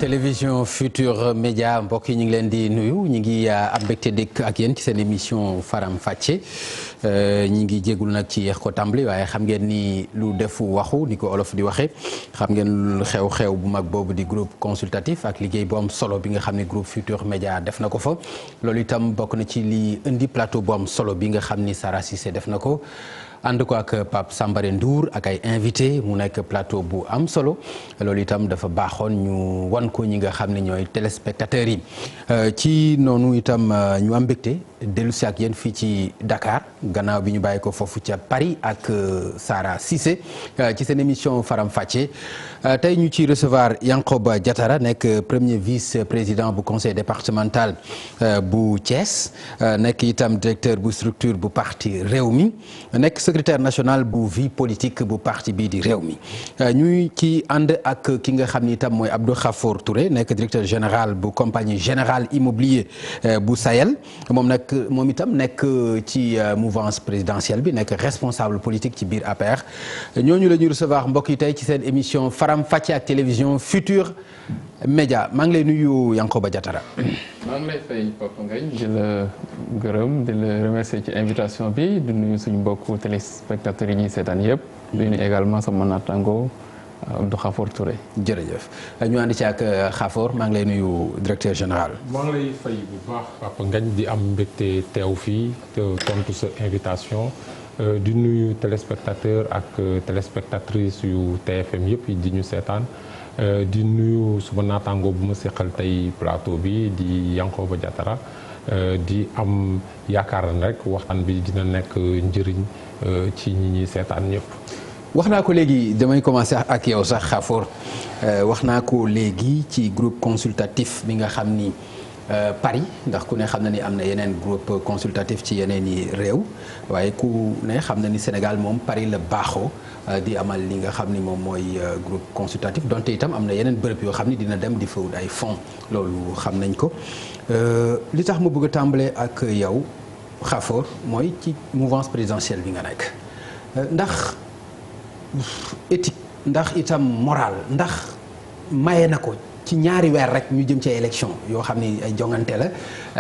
télévision Futur Média mbokk yi ñu ngi leen di nuyu ñu ngi am mbégte dikk ak yéen ci seen émission Faram Facce ñi ngi jégul nag ci yéex ko tàmbali waaye xam ngeen ni lu defu waxu ni ko olof di waxee xam ngeen xew-xew bu mag boobu di groupe consultatif ak liggéey bu am solo bi nga xam ne groupe Futur Média def na ko fa loolu itam bokk na ci li indi plateau bu am solo bi nga xam ni Sara Cissé def na ko ànd ko ak Pape Sambare Ndour ak ay invité mu nekk plateau bu am solo loolu itam dafa baaxoon ñu wan ko ñi nga xam ne ñooy téléspectateurs yi ci noonu itam ñu am mbégte dellu si ak yéen fii ci Dakar gannaaw bi ñu bàyyi ko foofu ca Paris ak Sara Cissé ci seen émission Faram Facce tey ñu ci recevoir Yankhoba Diattara nekk premier vice-président bu conseil départemental bu Thiès nekk itam directeur bu structure bu parti Rewmi nekk secrétaire national bu vie politique bu parti bii di Rewmi ñuy ci ànd ak ki nga xam ni itam mooy Abdou Khafour Touré nekk directeur général bu compagnie générale immobilier bu Sahel moom itam nekk ci mouvance présidentielle bi nekk responsable politique ci biir APR ñooñu la ñuy recevoir mbokk yi tey ci seen émission Faram Facce ak télévision Futur Média maa ngi lay nuyu Yankhoba Diattara. maa ngi lay fay Papa Ngagne di la gërëm di la remercier ci invitation bi di nuyu suñu mbokku téléspectateurs yi ñuy seetaan yëpp di nuyu également sama naataango Abdou Khafour Touré. jërëjëf ñu ànd ci ak Khafour maa ngi lay nuyu directeur général. maa ngi lay fay bu baax Papa Ngagne di am mbégte teew fii te tontu sa invitation di nuyu téléspectateur ak téléspectatrice yu TFM yëpp di ñu seetaan. di nuyu suma naataango bu ma seqal tey plateau bi di Yankhoba Diattara di am yaakaar na rek waxtaan bi dina nekk njëriñ ci ñi ñuy seetaan ñëpp. wax naa ko léegi damay commencer ak yow sax Khafour wax naa ko léegi ci groupe consultatif bi nga xam ni Paris ndax ku ne xam na ni am na yeneen groupe consultatif ci yeneen i réew waaye ku ne xam na ni Sénégal moom Paris la baaxoo di amal li nga xam ni moom mooy groupe consultatif donte itam am na yeneen bërëb yoo xam ni dina dem di fa wut ay fonds loolu xam nañ ko li tax ma bëgg a tàmbalee ak yow Khafour mooy ci mouvance présidentielle bi nga nekk ndax éthique ndax itam morale ndax maye na ko ci ñaari weer rek ñu jëm ci élection yoo xam ni ay jongante la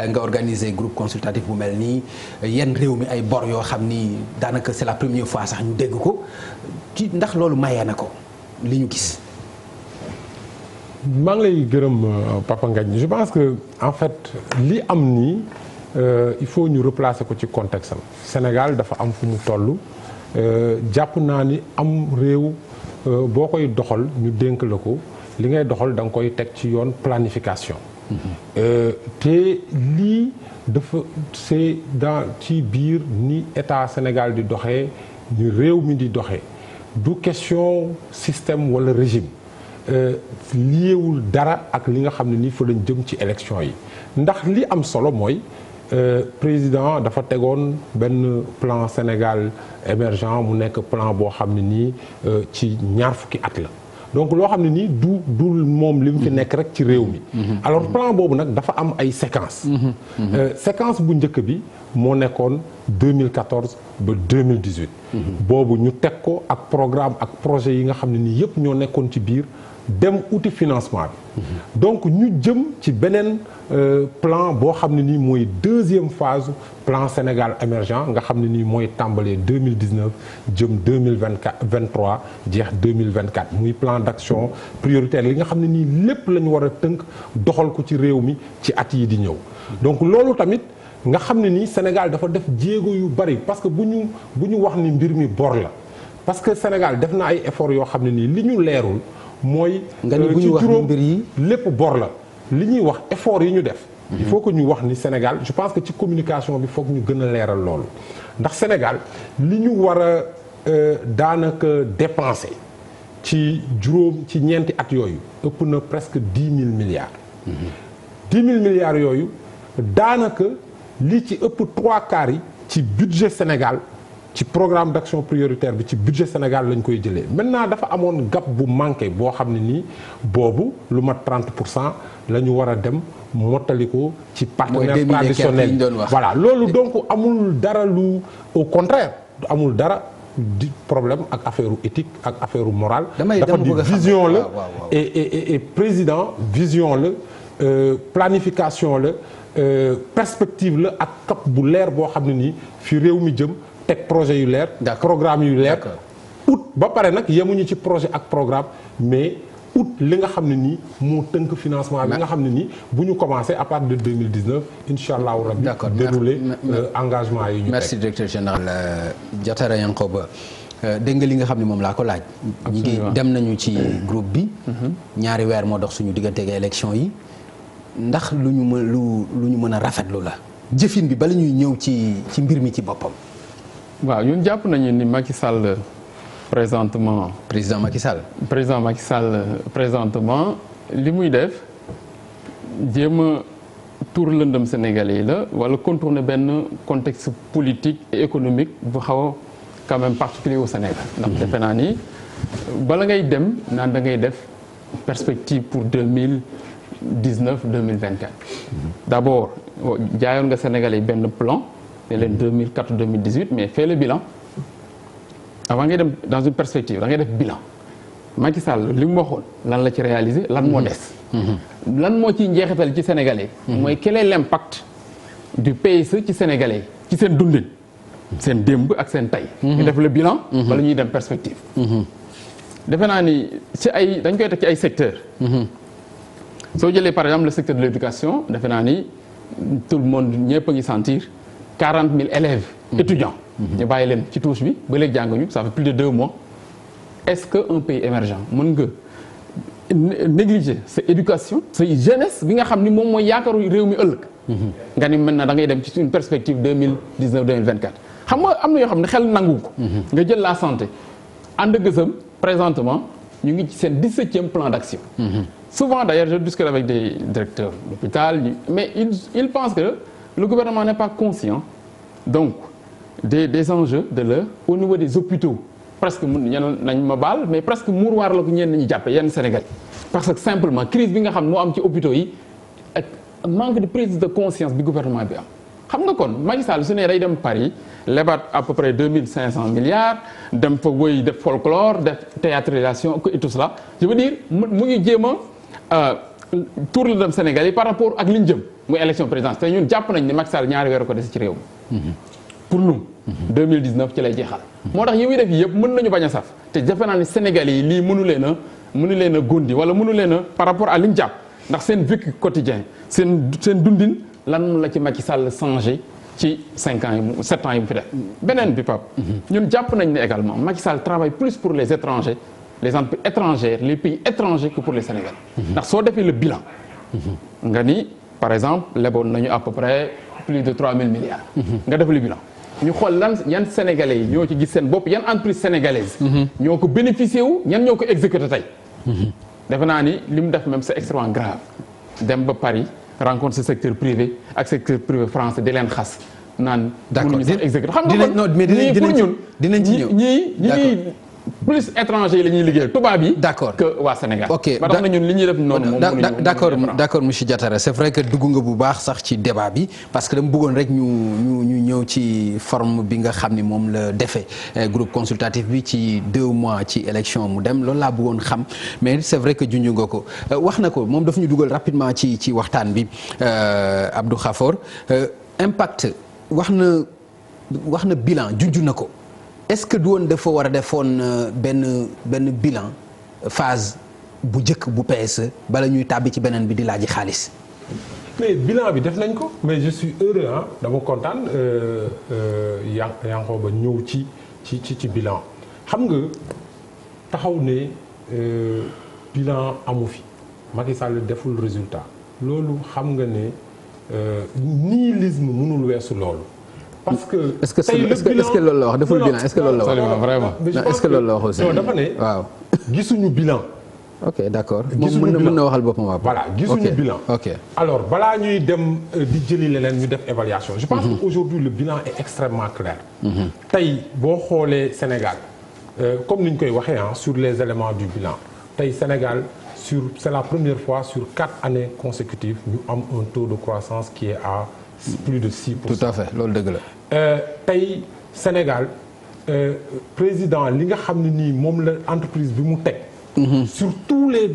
nga organiser groupe consultatif bu mel nii yenn réew mi ay bor yoo xam ni daanaka c'est la première fois sax ñu dégg ko ci ndax loolu mayee na ko li ñu gis. maa ngi lay gërëm Papa Ngagne je pense que en fait li am nii il faut ñu replacer ko ci contexte am Sénégal dafa am fu mu toll jàpp naa ni am réew boo koy doxal ñu dénk la ko. li ngay doxal da nga koy teg ci yoon planification. te lii dafa c'est dans ci biir ni état Sénégal di doxee ni réew mi di doxee du question système wala régime liéwul dara ak li nga xam ne nii fa lañ jëm ci élection yi ndax li am solo mooy président dafa tegoon benn plan Sénégal émergent mu nekk plan boo xam ne nii ci ñaar fukki at la. donc loo xam ne nii du moom li mu fi nekk rek ci réew mi. alors plan boobu nag dafa am ay séquences. séquence bu njëkk bi moo nekkoon 2014 ba 2018. boobu ñu teg ko ak programme ak projet yi nga xam ne nii yëpp ñoo nekkoon ci biir dem uti financement bi. donc ñu jëm ci beneen plan boo xam ne nii mooy deuxième phase plan Sénégal émergent nga xam ne nii mooy tàmbalee 2019 jëm 2023 jeex 2024 muy plan d'action prioritaire li nga xam ne nii lépp la ñu war a tënk doxal ko ci réew mi ci at yi di ñëw. donc loolu tamit nga xam ne nii Sénégal dafa def jéego yu bari parce que bu ñu wax ni mbir mi bor la parce que Sénégal def na ay efforts yoo xam ne nii li ñu leerul. mooy ci juróom lépp bor la li ñuy wax effort yi ñu def. il faut que ñu wax ni Sénégal je pense que ci communication bi foog ñu gën a leeral loolu ndax Sénégal li ñu war a daanaka dépenser ci ñeenti at yooyu ëpp na presque 10 000 milliards. 10 000 milliards yooyu daanaka li ci ëpp 3/4 yi ci budget Sénégal. ci programme d'action prioritaire bi ci budget Sénégal lañ koy jëlee maintenant dafa amoon gap bu manqué boo xam ne nii boobu lu mat 30% la ñu war a dem mottali ko ci partenaires traditionnels voilà loolu donc amul dara lu au contraire amul dara di problème ak affaire éthique ak affaire morale. dafa di vision la et président vision la planification la perspective la ak cap bu leer boo xam ne nii fi réew mi jëm teg projet yu leer. programme yu leer. ut ba pare nag yemuñu ci projet ak programme mais. ut li nga xam ne nii moo tënk financement bi nga xam ne nii bu ñu commencé à partir de 2019 incha allahu rabbi dérouler engagement yi ñu merci directeur général Diatara Yankoba dégg nga li nga xam ne moom laa ko laaj ñi ngi dem nañu ci groupe bi ñaari weer moo dox suñu diggante ak élection yi ndax lu ñu mën a rafetlu la jëfin bi bala ñuy ñëw ci mbir mi ci boppam. waaw ñun jàpp nañu ni Macky Sall présentement président Macky Sall présentement li muy def jéem a tuur lëndëm Sénégalais yi la wala contourner benn contexte politique et économique bu xaw a quand même particulier au Sénégal. ndax defe naa ni bala ngay dem naan da ngay def perspective pour 2019 2024. d'abord jaayoon nga Sénégalais yi benn plan ne leen 2004 2018 mais fais le bilan. avant ngay dem dans une perspective da ngay def bilan Macky Sall li mu waxoon lan la ci réaliser lan moo des. lan moo ciy njeexital ci sénégalais. mooy quel est l'impact du PSE ci sénégalais ci seen dundin seen démb ak seen tey. ñu def le bilan. wala ñuy dem perspective. defe naa ni ci ay dañ koy teg ci ay secteurs. soo jëlee par exemple le secteur de l'éducation defe naa ni tout le monde ñëpp a ngi sentir 40 000 élèves étudiants. ñu bàyyi leen ci touche bi ba léegi jànguñu ça fait plus de 2 mois est-ce que un pays émergent mën nga négliger sa éducation sa jeunesse bi nga xam ni moom mooy yaakaaru réew mi ëllëg. nga ni maintenant da ngay dem ci une perspective 2019 2024 xam nga am na yoo xam ne xel nangu ko. nga jël la santé ànd gësëm présentement ñu ngi ci seen 17e plan d'action. souvent d'ailleurs je discute avec des directeurs d'hôpital mais ils pensent que le gouvernement n'est pas conscient donc. des enjeux de l'heure au niveau des hôpitaux presque ñenn nañ ma baal mais presque mouroir la ko ñenn ñi jàppe yenn Sénégal parce que simplement crise bi nga xam moo am ci hôpitaux yi ak manque de prise de conscience bi gouvernement bi am xam nga kon Macky Sall su ne day dem Paris lebat à peu près 2500 milliards dem fa woy def folklore def théâtralisation et tout cela je veux dire mu ngi jéem a tour la dem Sénégal yi par rapport ak li ñu jëm muy élection présidentielle te ñun jàpp nañ ne Macky Sall ñaari weer ko des ci réew mi pour nous 2019 ci lay jeexal moo tax yi muy def yëpp mën nañu bañ a saf te defe naa ni Sénégalais yi lii mënu leen a gondi wala mënu leen a par rapport à li ñu jàpp ndax seen vécu quotidien seen dundin lan la ci Macky Sall changé ci 7 ans yi mu fi def beneen bi Pape ñun jàpp nañ ne également Macky Sall travaille plus pour les étrangers les entreprises étrangères les pays étrangers que pour les Sénégalais ndax soo defee le bilan nga ni par exemple leboon nañu à peu près plus de 3000 milliards nga def le bilan ñu xool yan sénégalais yi ñoo ci gis seen bopp yan entreprise sénégalaise ñoo ko bénéficié wu ñan ñoo ko exécuté tey defe naa ni li mu def même c'est extrêmement grave dem ba Paris rencontre ce secteur privé ak secteur privé français di leen xas naan mënuñu sax exécuté xam nga kon ñii pour ñun dinañ ci ñëw ñii plus étranger yi la ñuy liggéey tubaab yi. d'accord que waa Sénégal. ok ba tax na ñun li ñuy def noonu moom d'accord monsieur Diatara c'est vrai que dugg nga bu baax sax ci débat bi parce que dama bëggoon rek ñu ñëw ci forme bi nga xam ni moom la defee groupe consultatif bi ci 2 mois ci élection mu dem loolu laa bëggoon xam mais c'est vrai que junj nga ko wax na ko moom daf ñu dugal rapidement ci waxtaan bi Abdou Khafor impact wax na bilan junj na ko. est-ce que du woon dafa war a defoon benn bilan phase bu njëkk bu PSE bala ñuy tàbbi ci beneen bi di laaji xaalis. mais bilan bi def nañ ko mais je suis heureux ah dama kontaan Yankhoba ñëw ci bilan xam nga taxaw ne bilan amu fi Macky Sall deful résultat loolu xam nga ne nihilisme mënul weesu loolu. parce que est-ce que loolu la wax deful bilan est-ce que loolu la wax vraiment est-ce que loolu la wax aussi non dafa ne waaw gisuñu bilan. ok d'accord moom mën na waxal boppam waaw. voilà gisuñu bilan. ok alors balaa ñuy dem di jëli leneen ñu def évaluation. je pense que aujourd'hui le bilan est extrêmement clair. tey boo xoolee Sénégal comme ni ñu koy waxee sur les éléments du bilan tey Sénégal c'est la première fois sur 4 années consécutives ñu am un taux de croissance qui est à plus de 6%. tout à fait loolu dëgg la. tey Sénégal président li nga xam ne nii moom la entreprise bi mu teg. sur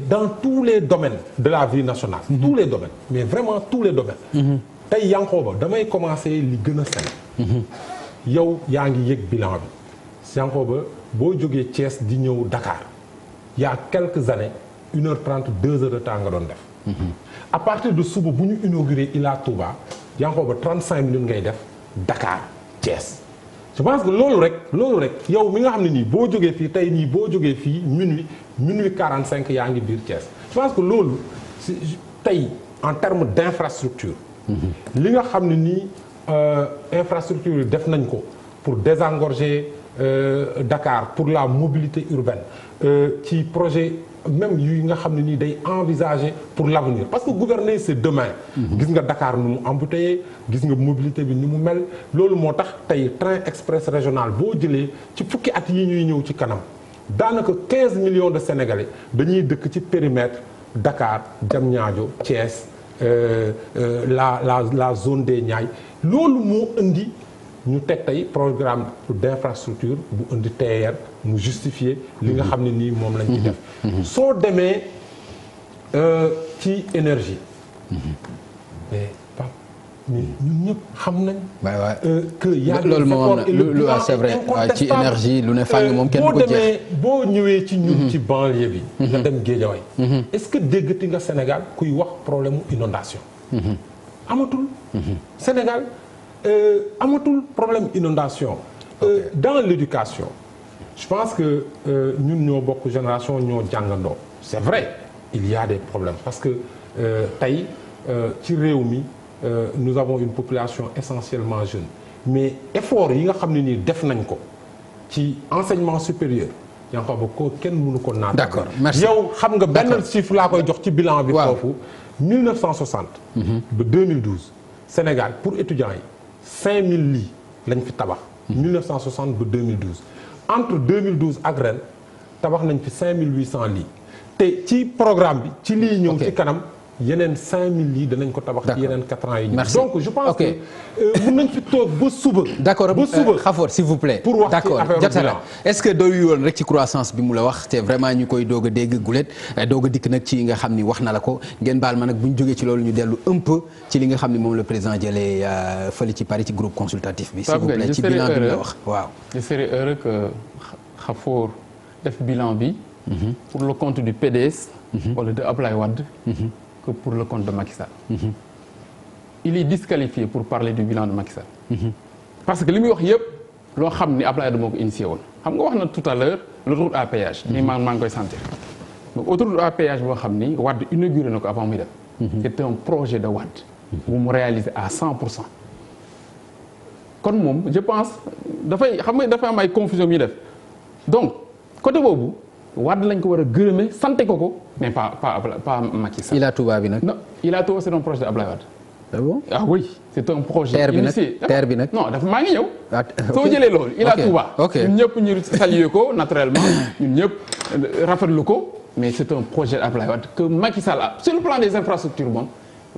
dans tous les domaines de la vie nationale. tous les domaines mais vraiment tous les domaines. tey Yankhoba damay commencer li gën a simple. yow yaa ngi yëg bilan bi Yankhoba boo jógee Thiès di ñëw Dakar il y a quelques années 1h30 2h de temps nga doon def. à partir de suba bu ñu inauguré Ila Touba Yankhoba 35 minutes ngay def Dakar Thiès. je pense que loolu rek yow mi nga xam ne nii boo jógee fii tey nii boo jógee fii minuit 45 yaa ngi biir Thiès. je pense que loolu tey en termes d'infrastructure. li nga xam ne nii infrastructure yi def nañ ko pour désengorger Dakar pour la mobilité urbaine ci projet même yi nga xam ne nii day envisager pour l'avenir parce que gouverner c'est demain. gis nga Dakar nu mu embouteillé gis nga mobilité bi ni mu mel loolu moo tax tey train express régional boo jëlee ci fukki at yi ñuy ñëw ci kanam daanaka 15 millions de Sénégalais dañuy dëkk ci périmètre Dakar Diamniadio Thiès la zone des Niayes loolu moo indi ñu teg tey programme d'infrastructure bu indi TER mu justifier li nga xam ne nii moom lañ ci def. soo demee ci énergie. mais Pape ñun ñëpp xam nañ. que y a loolu moom lu c'est vrai ci énergie lu ne fàng moom kenn ko jeex boo ñëwee ci ñun ci banlieue bi. nga dem Guédiawaye. est-ce que déggati nga Sénégal kuy wax problème mu inondation. amatul. Sénégal amatul problème inondation. dans l'éducation je pense que ñun ñoo bokk génération ñoo jàngandoo. c'est vrai il y a des problèmes parce que tey ci réew mi nous avons une population essentiellement jeune mais effort yi nga xam ne nii def nañ ko ci enseignement supérieur yaa ngi ko ba ko kenn mënu ko naan. d'accord merci yow xam nga benn chiffre laa koy jox ci bilan bi. foofu 1960. ba 2012 Sénégal pour étudiants yi 5000 lits lañ fi tabax. 1960 ba 2012 entre 2012 ak ren tabax nañ fi 5800 lits te ci programme bi ci lii ñëw ci kanam. yeneen 5000 lits danañ ko tabax ci yeneen 4 ans yi ñëw. donc je pense que mën nañ fi toog ba suba. d'accord ba suba Khafor s'il vous plaît. pour wax ci affaire bilan est-ce que doyu woon rek ci croissance bi mu la wax te vraiment ñu koy doog a dégg gulet doog a dikk nag ci nga xam ni wax na la ko ngeen baal ma nag bu ñu jógee ci loolu ñu dellu un peu ci li nga xam ni moom le président jëlee fële ci Paris ci groupe consultatif bi. s'il vous plaît ci bilan bi mu la wax waaw. je serais heureux que Khafor def bilan bi. pour le compte du PDS. wala de Ablaye Wade. que pour le compte de Macky Sall. il est disqualifié pour parler du bilan de Macky Sall. parce que li muy wax yëpp loo xam ni Ablaye Wade moo ko initié woon xam nga wax na tout à l'heure l'autoroute à péage. ni maa ngi koy sentir. donc autoroute à péage boo xam ni Wade inauguré na ko avant muy def. c'est un projet de Wade. bu mu réalisé à 100%. kon moom je pense xam nga dafa am ay confusion yu def donc côté boobu. Wade lañ ko war a gërëmee sante ko mais pas Macky Sall. Ila Touba bi nag. non Ila Touba c'est un projet de Ablaye Wade. ah bon ah oui c'est un projet. terre bi nag non dafa maa ngi ñëw. soo jëlee loolu. Ila Touba. ñun ñëpp ñu saluer ko naturellement ñun ñëpp rafetlu ko mais c'est un projet de Ablaye Wade que Macky Sall sur le plan des infrastructures moom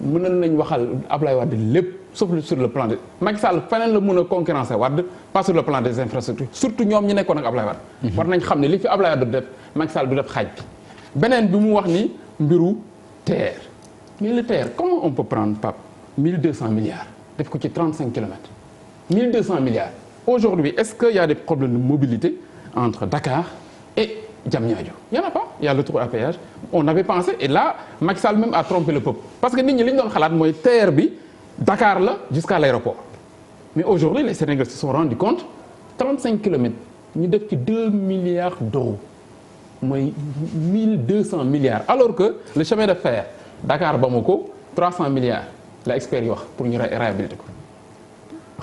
mënoon nañ waxal Ablaye Wade lépp sauf sur le plan de Macky Sall feneen la mën a concurrencer Wade pas sur le plan des infrastructures surtout ñoom ñi nekkoon ak Ablaye Wade. war nañ xam ne li fi Ablaye Wade def Macky Sall du def xaaj bi. beneen bi mu wax ni mbiru TER mais le TER comment on peut prendre Pape 1200 milliards def ko ci 35 kilomètres 1200 milliards aujourd'hui est-ce qu'il y a des problèmes de mobilité entre Dakar et Diamniadio il y en a pas il y a l'autoroute à péage on avait pensé et là Macky Sall même a trompé le peuple parce que nit ñi li ñu doon xalaat mooy TER bi Dakar la jusqu'à l'aéroport mais aujourd'hui les Sénégalais se sont rendus compte 35 kilomètres ñu def ci 2 milliards d'euros mooy 1200 milliards alors que le chemin de fer Dakar Bamako 300 milliards la expert yi wax pour ñu réhabiliter ko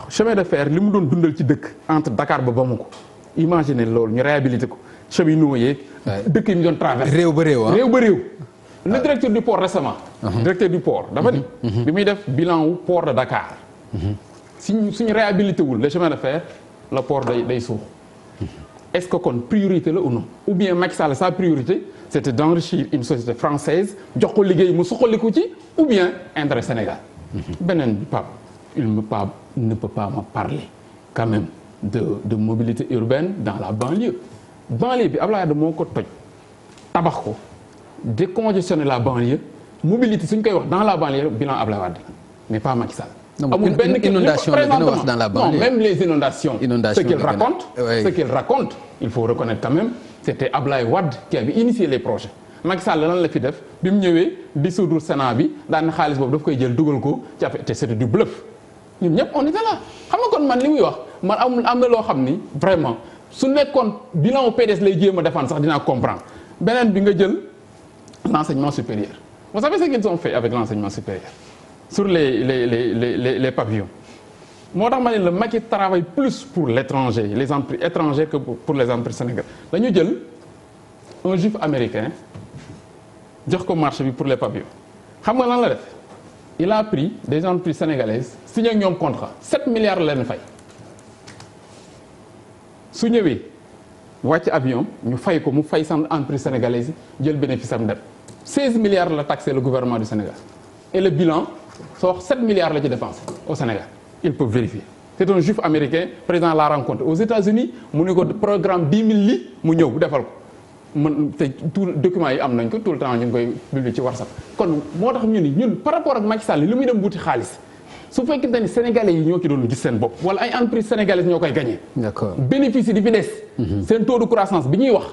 chemin de fer li mu doon dundal ci dëkk entre Dakar ba Bamako imaginez loolu ñu réhabiliter ko cheminots yeeg dëkk yi ñu doon traversé réew ba réew le directeur du port récemment directeur du port dafa ni bi muy def bilan wu port de Dakar suñu réhabilité wul le chemin de fer le port day suux est-ce que kon priorité la ou non ou bien Macky Sall sa priorité c'était d'enrichir une société française jox ko liggéey mu suqaliku ci ou bien intérêt Sénégal beneen bi Pape il ne peut pas me parler quand même de mobilité urbaine dans la banlieue banlieue bi Abdoulaye Wade moo ko toj tabax ko décongestionner la banlieue mobilité suñ koy wax dans la banlieue bilan Abdoulaye Wade mais pas Macky Sall. amul benn inondation la gën a wax dans la banlieue. Non, même les inondations. Ce qu'il raconte il faut reconnaître quand même c'était Abdoulaye Wade qui avait initié les projets. Macky Sall lan la fi def bi mu ñëwee dissoudre Sénat bi daan na xaalis boobu daf koy jël dugal ko ci affaire te c'était du bluff ñun ñëpp on était là xam nga kon man li muy wax man am na loo xam ni vraiment su nekkoon bilan au PDS lay jéem a défendre sax dinaa comprendre beneen bi nga jël l'enseignement supérieur vous savez ce qu'ils ont fait avec l'enseignement supérieur sur les pavillons moo tax ma ne la Macky travaille plus pour l'étranger les entreprises étrangères que pour les entreprises sénégalaises dañu jël un juif américain jox ko marché bi pour les pavillons xam nga lan la def il a pris des entreprises sénégalaises signé ak ñoom contrat 7 milliards la leen fay su ñëwee wàcc avion ñu fay ko mu fay san entreprise sénégalaise yi jël bénéfice am dem 16 milliards la taxé le gouvernement du Sénégal et le bilan soo wax 7 milliards la ci dépensé au Sénégal ils peuvent vérifier c'est un juif américain président l'a rencontré aux États-Unis mu ne ko programme 10 000 lits mu ñëw defal ko man te tout documents yi am nañ ko tout le temps ñu ngi koy publier ci WhatsApp kon moo tax ñu ni ñun par rapport ak Macky Sall li muy dem wuti xaalis su fekkente ni sénégalais yi ñoo ci doon gis seen bopp wala ay entreprises sénégalaises ñoo koy gagné. D'accord. bénéfice yi di fi des. seen taux de croissance bi ñuy wax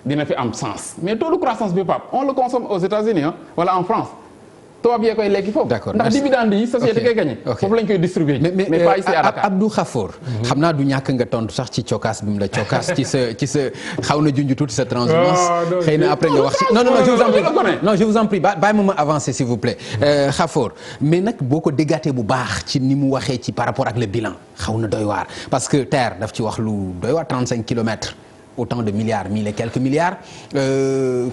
dina fi am sens mais taux de croissance bi Pape on le consomme aux États-Unis wala en France. tubaab yee koy lekki foofu. D'accord. ndax dividende yi société koy gagné. foofu lañ koy distribuer. mais pas ici à Dakar. Abdou Khafor. xam naa du ñàkk nga tontu sax ci cokaas bi mu la cokaas ci sa xaw na junj tuuti sa transhumance. xëy na après nga wax ci non je vous en prie non je vous en prie bàyyi ma avancer s'il vous plaît. Khafor mais nag boo ko déggaatee bu baax ci ni mu waxee ci par rapport ak le bilan xaw na doy waar parce que TER daf ci wax lu doy waar 35 kilomètres. autant de milliards 1000 et quelques milliards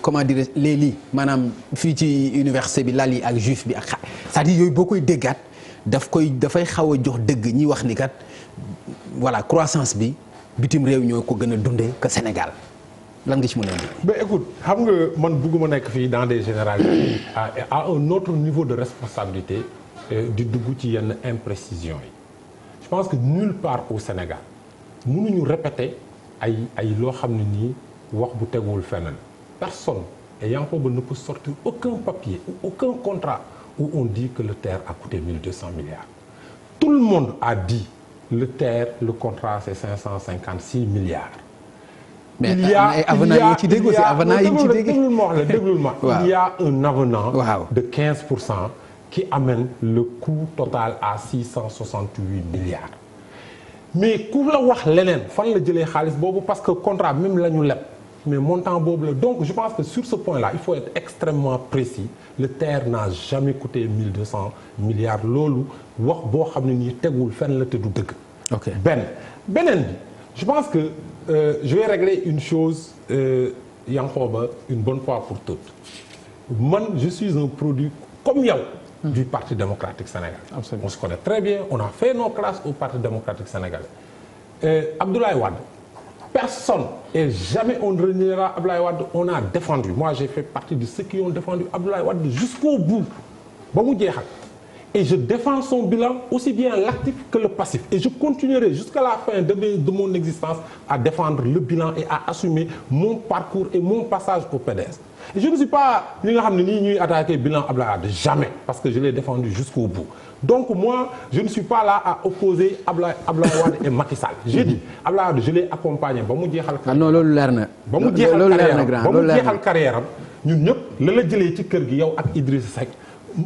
comment dire les lits maanaam fii ci université bi lal yi ak juif bi ak c'est-à-dire yooyu boo koy déggaat dafay xaw a jox dëgg ñi wax ni kat voilà croissance bi bitim réew ñoo ko gën a dundee que Sénégal lan nga ci mën a indi. mais écoute xam nga man bëgguma nekk fii dans des généralités à un autre niveau de responsabilité di dugg ci yenn imprécisions yi je pense que nulle part au Sénégal mënuñu répéter. ay loo xam ne nii wax bu teguwul feneen personne et Yankhoba ne peut sortir aucun papier ou aucun contrat où on dit que le TER a coûté 1200 milliards tout le monde a dit le TER le contrat c'est 556 milliards. mais il y a avenant yi ci dégg aussi avenant yi ci dégg déglul ma il y a un avenant waaw. de 15% qui amène le coût total à 668 milliards. mais ku la wax leneen fan la jëlee xaalis boobu parce que contrat même la ñu leb mais montant boobu la donc je pense que sur ce point là il faut être extrêmement précis le TER n'a jamais coûté 1200 milliards loolu wax boo xam ne nii tegul fenn la te du dëgg. ok beneen bi je pense que je vais régler une chose Yankhoba une bonne fois pour toutes man je suis un produit comme yow. du Parti démocratique sénégalais. Absolument. On se connaît très bien, on a fait nos classes au Parti démocratique sénégalais. Abdoulaye Wade, personne et jamais on ne reniera Abdoulaye Wade, on a défendu. Moi, j'ai fait partie de ceux qui ont défendu Abdoulaye Wade jusqu'au bout. Ba mu jeexal. Et je défends son bilan aussi bien l'actif que le passif. Et je continuerai jusqu'à la fin de mon existence à défendre le bilan et à assumer mon parcours et mon passage au PDS. Et je ne suis pas ñi nga xam ne nii ñuy attaquer bilan Abdoulaye Wade jamais parce que je l'ai défendu jusqu'au bout. Donc moi je ne suis pas là à opposer Abdoulaye Wade et Macky Sall. J'ai dit Abdoulaye Wade je l'ai accompagné ba mu jeexal. ah non loolu leer na. ba mu jeexal carrière am ñun ñëpp la la jëlee ci kër gi yow ak Idrissa Seck.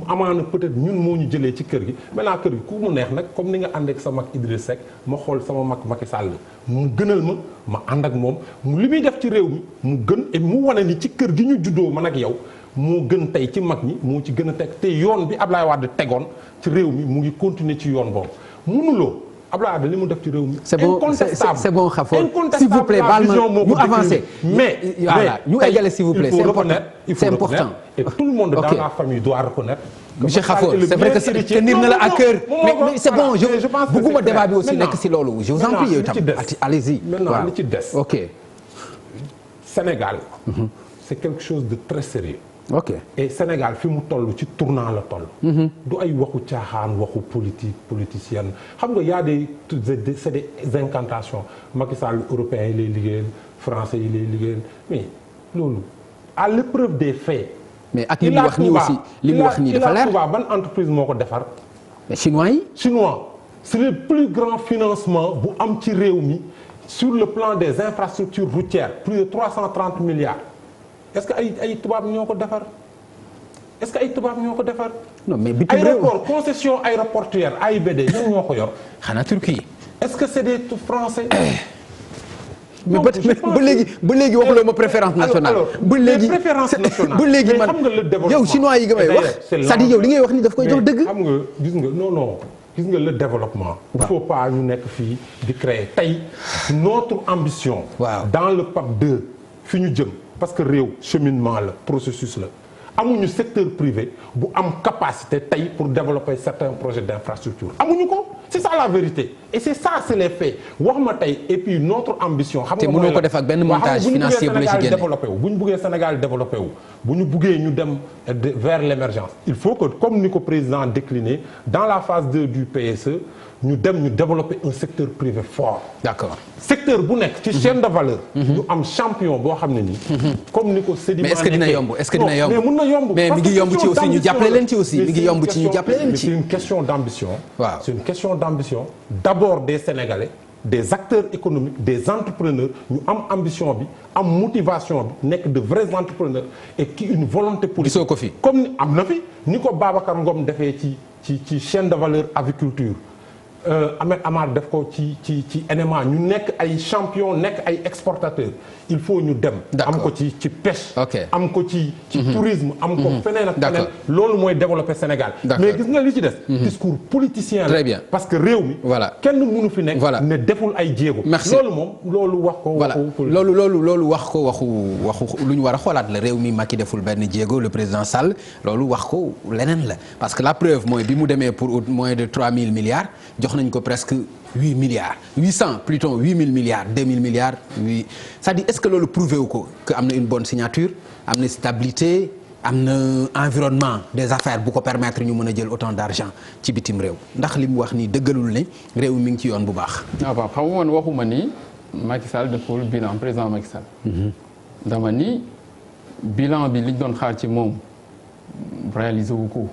amaana peut-être ñun moo ñu jëlee ci kër gi maintenant kër gi ku mu neex nag comme ni nga ànd ak sa mag Idriss Seck ma xool sama mag Macky Sall mu gënal ma ànd ak moom mu li muy def ci réew mi mu gën et mu wane ni ci kër gi ñu juddoo man ak yow moo gën tey ci mag ñi moo ci gën a teg te yoon bi Ablaye Wade tegoon ci réew mi mu ngi continuer ci yoon boobu mënuloo Ablaye Wade li mu def ci réew mi. c'est bon c'est bon Khafor s'il vous plaît baal ma ñu avancer. mais voilà ñu eggale s'il vous plaît c'est important. et tout le monde dans la famille doit reconnaître. monsieur Khafor c'est vrai que tenir na la à cœur mais c'est bon je pense que bëgguma débat bi aussi nekk si loolu je vous en prie yow tam allez-y. maintenant li ci des. ok. Sénégal. c'est quelque chose de très sérieux ok et Sénégal fi mu toll ci tournant la toll. du ay waxu caaxaan waxu politicienne xam nga y a c'est des incantations Macky Sall européens yi lay liggéeyal français yi lay liggéeyal mais loolu à l'épreuve des faits. mais ak li mu wax nii aussi li mu wax nii dafa leer Touba ban entreprise moo ko defar. mais chinois yi. c'est le plus grand financement bu am ci réew mi sur le plan des infrastructures routières plus de 330 milliards. est-ce que ay tubaab ñoo ko defar est-ce que ay tubaab ñoo ko defar. non mais bitim réew aéroport concession aéroportuaire AIBD ñoom ñoo ko yor. xanaa Turquie. est-ce que c'est des français. mais ba léegi waxuloo ma préférence nationale. ba léegi préférence nationale. ba léegi man yow chinois yi nga may wax. c'est-à-dire yow li ngay wax ni daf koy jox dëgg. xam nga gis nga non gis nga le développement. il faut pas ñu nekk fii di créer tey notre ambition. waaw dans le PAP 2 fi ñu jëm. parce que réew cheminement la processus la amuñu secteur privé bu am capacité tey pour développer certains projets d'infrastructure amuñu ko c'est ça la vérité et c'est ça c'est les faits wax ma tey et puis notre ambition. xam nga te mënoo ko def ak benn montage financier bu la ci génne bu ñu buggee Sénégal développé wu bu ñu buggee ñu dem vers l'émergence il faut que comme ni ko président décliné dans la phase 2 du PSE ñu dem ñu développer un secteur privé fort. d'accord secteur bu nekk ci chaîne de valeur. ñu am champion boo xam ne nii. comme ni ko Sédiment mais est-ce que dina yomb est-ce que dina yomb mais mun na yomb. mais mi ngi yomb ci aussi ñu jàppale leen ci aussi mi ngi yomb ci ñu jàppale leen ci. c'est une question d'ambition. waaw c'est une question d'ambition d'abord des Sénégalais des acteurs économiques des entrepreneurs ñu am ambition bi am motivation bi nekk de vrais entrepreneurs et qui une volonté politique. gisoo ko fi comme ni am na fi ni ko Babacar Ngom defee ci chaîne de valeur aviculture. Ahmed Amar def ko ci NMA ñu nekk ay champion nekk ay exportateurs il faut ñu dem. am ko ci pêche. am ko ci tourisme. am ko feneen ak feneen. loolu mooy développer Sénégal. mais gis nga li ci des. discours politicien très bien parce que réew mi. voilà kenn mënu fi nekk. voilà ne deful ay jéego. merci loolu moom loolu wax ko. voilà loolu wax ko waxu lu ñu war a xoolaat la réew mi Macky deful benn jéego le président Sall loolu wax ko leneen la parce que la preuve mooy bi mu demee pour moins de 3000 milliards jox nañ ko presque 8 milliards 800 plutôt 8000 milliards 2000 milliards oui c'est-à-dire est-ce que loolu prouvé wu ko que am na une bonne signature am na stabilité am na environnement des affaires bu ko permettre ñu mën a jël autant d'argent ci bitim réew ndax li mu wax ni dëggalul ne réew mi ngi ci yoon bu baax. waaw xam nga man waxuma ni Macky Sall deful bilan président Macky Sall. dama ni bilan bi liñ doon xaar ci moom réalisé wu ko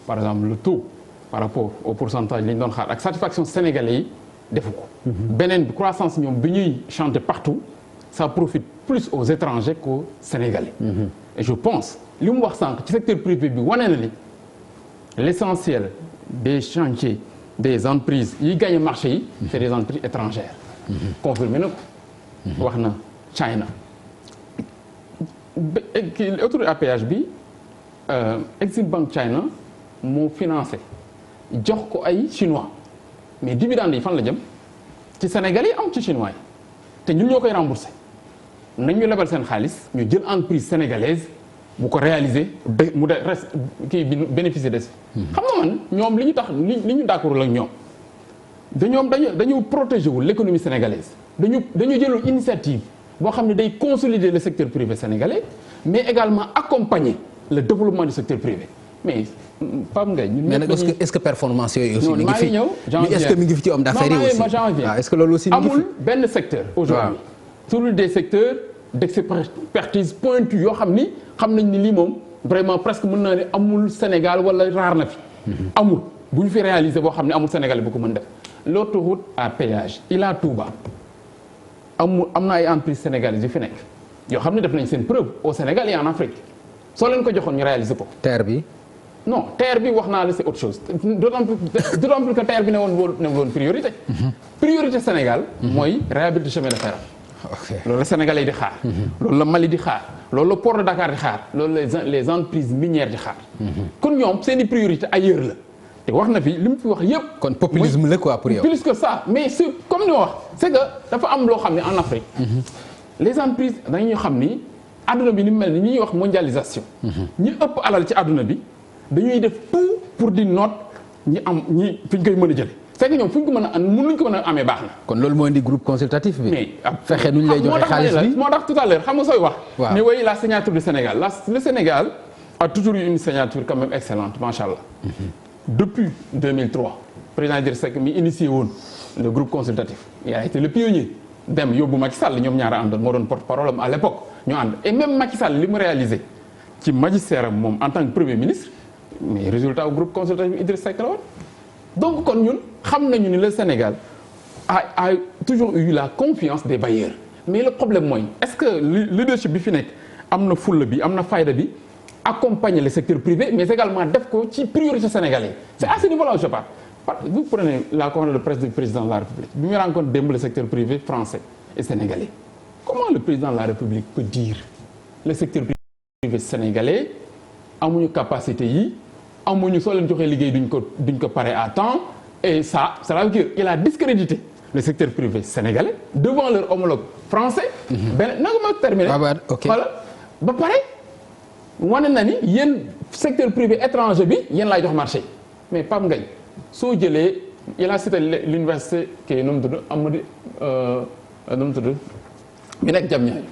par exemple le taux. par rapport au pourcentage li ñu doon xaar ak satisfaction sénégalais yi defu ko. beneen bi croissance ñoom bi ñuy chanter partout ça profite plus aux étrangers qu'aux Sénégalais. Et je pense li mu wax sànq ci secteur privé bi wane na ni l'essentiel des chantiers des entreprises yi gagné marché yi. c'est des entreprises étrangères. confirmé na ko. wax na China. kii autorité à péage bi Exim Bank China moo financé. jox ko ay chinois mais dividende yi fan la jëm ci Sénégalais yi am ci chinois yi te ñun ñoo koy rembourser nañ ñu lebal seen xaalis ñu jël entreprise sénégalaise bu ko réaliser mu de reste kii bi bénéficier des. xam nga man ñoom li ñu tax li ñu d'accord ak ñoom dañu protéger wu l'économie sénégalaise dañu jëlul initiative boo xam ne day consolider le secteur privé sénégalais mais également accompagner le développement du secteur privé mais. Pape Ngagne ñun mais nag est-ce que performance yooyu aussi mi ngi fi est-ce que mi ngi fi ci homme d'affaires yi aussi est-ce que loolu aussi mi ngi fi amul benn secteur aujourd'hui sur des secteurs d'expertise pointue yoo xam nañ ni lii moom vraiment presque mën naa ne amul Sénégal wala raar na fi amul bu ñu fi réaliser boo xam ne amul Sénégal bu ko mën def l'autoroute à péage Ila Touba am na ay entreprises sénégalaises yu fi nekk yoo xam ne def nañ seen preuve au Sénégal et en Afrique soo leen ko joxoon ñu réaliser ko terre bi non terre bi wax naa la c'est autre chose d'autant plus que terre bi ne woon priorité. priorité Sénégal. mooy réhabiliter chemin de fer. loolu la Sénégalais di xaar. loolu la Mali di xaar. loolu la port de Dakar di xaar. loolu les entreprises minières di xaar. kon ñoom seen i priorité ailleurs la. te wax na fi li mu fi wax yépp. kon populisme la quoi pour yow. plus que ça mais c'est comme ni ma wax c'est que dafa am loo xam ne en Afrique. les entreprises dañuy xam ni adduna bi ni mu mel ni ñuy wax mondialisation. ñi ëpp alal ci adduna bi. dañuy def tout pour di noot ñi fi ñu koy mën a jële c'est que ñoom fu ñu ko mën a am mënuñ ko mën a amee baax na. kon loolu moo indi groupe consultatif bi. mais fexe nu ñu lay joxe xaalis bi moo tax tout à l'heure xam nga sooy wax. waaw ne woy la signature du Sénégal le Sénégal a toujours eu une signature quand même excellente macha allah. Depuis 2003 président Idrissa Seck mi initié woon le groupe consultatif il a été le pionnier dem yóbbu Macky Sall ñoom ñaara àndoon moo doon porte-parole am à l'époque ñu ànd et même Macky Sall li mu réalisé ci magistère am moom en tant que premier ministre mais résultat au groupe consultatif Idrissa Seck la woon. donc kon ñun xam nañu ni le Sénégal a toujours eu la confiance des bailleurs mais le problème mooy est-ce que leadership bi fi nekk am na fulla bi am na fayda bi accompagner le secteur privé mais également def ko ci priorité sénégalais c'est à ce niveau-là où je parle. Vous prenez la conférence de presse du président de la République bi mu rencontre démb le secteur privé français et sénégalais comment le président de la République peut dire le secteur privé sénégalais amuñu capacité yi amuñu soo leen joxee liggéey duñ ko pare à temps et ça veut dire il a discrédité le secteur privé sénégalais devant leur homologue français. benn nanga ma terminer. voilà ba pare wane na ni yéen secteur privé étranger bi yéen laay jox marché mais Pape Ngagne soo jëlee il a cité l'université kii nu mu tudd Amady nu mu tudd bi nekk Diamniadio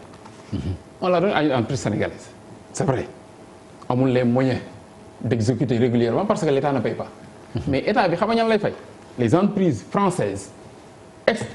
on l'a donné à une entreprise sénégalaise c'est vrai amul les moyens d'exécuter régulièrement parce que l'État ne paye pas mais État bi xam nga ñan lay fay les entreprises françaises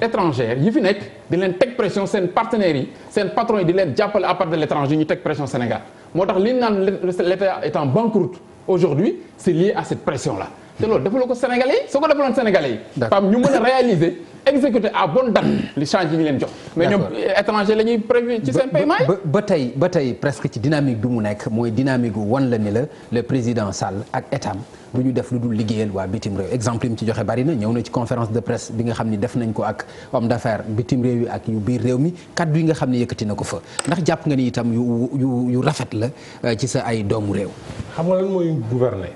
étrangères yi fi nekk di leen teg pression seen partenaires yi seen patrons yi di leen jàppale à partir de l'étranger ñu teg pression Sénégal moo tax li ñu naan l'État est en banqueroute aujourd'hui c'est lié à cette pression là te loolu defaloo ko Sénégalais yi soo ko defaloon Sénégalais yi PAM ñu mën a réaliser exécuter à bonne date li change yi ñu leen jox mais ñoom étranger la ñuy prévu ci seen paiement yi ba tey presque ci dynamique bi mu nekk mooy dynamique gu wan la ni la le président Sall ak état du ñu def lu dul liggéeyal waa bitim réew exemple yi mu ci joxe bari na ñëw na ci conférence de presse bi nga xam ni def nañ ko ak homme d'affaires bitim réew yi ak yu biir réew mi kaddu yi nga xam ne yëkkati na ko fa ndax jàpp nga ni itam yu rafet la ci sa ay doomu réew. xam nga lan mooy gouverner.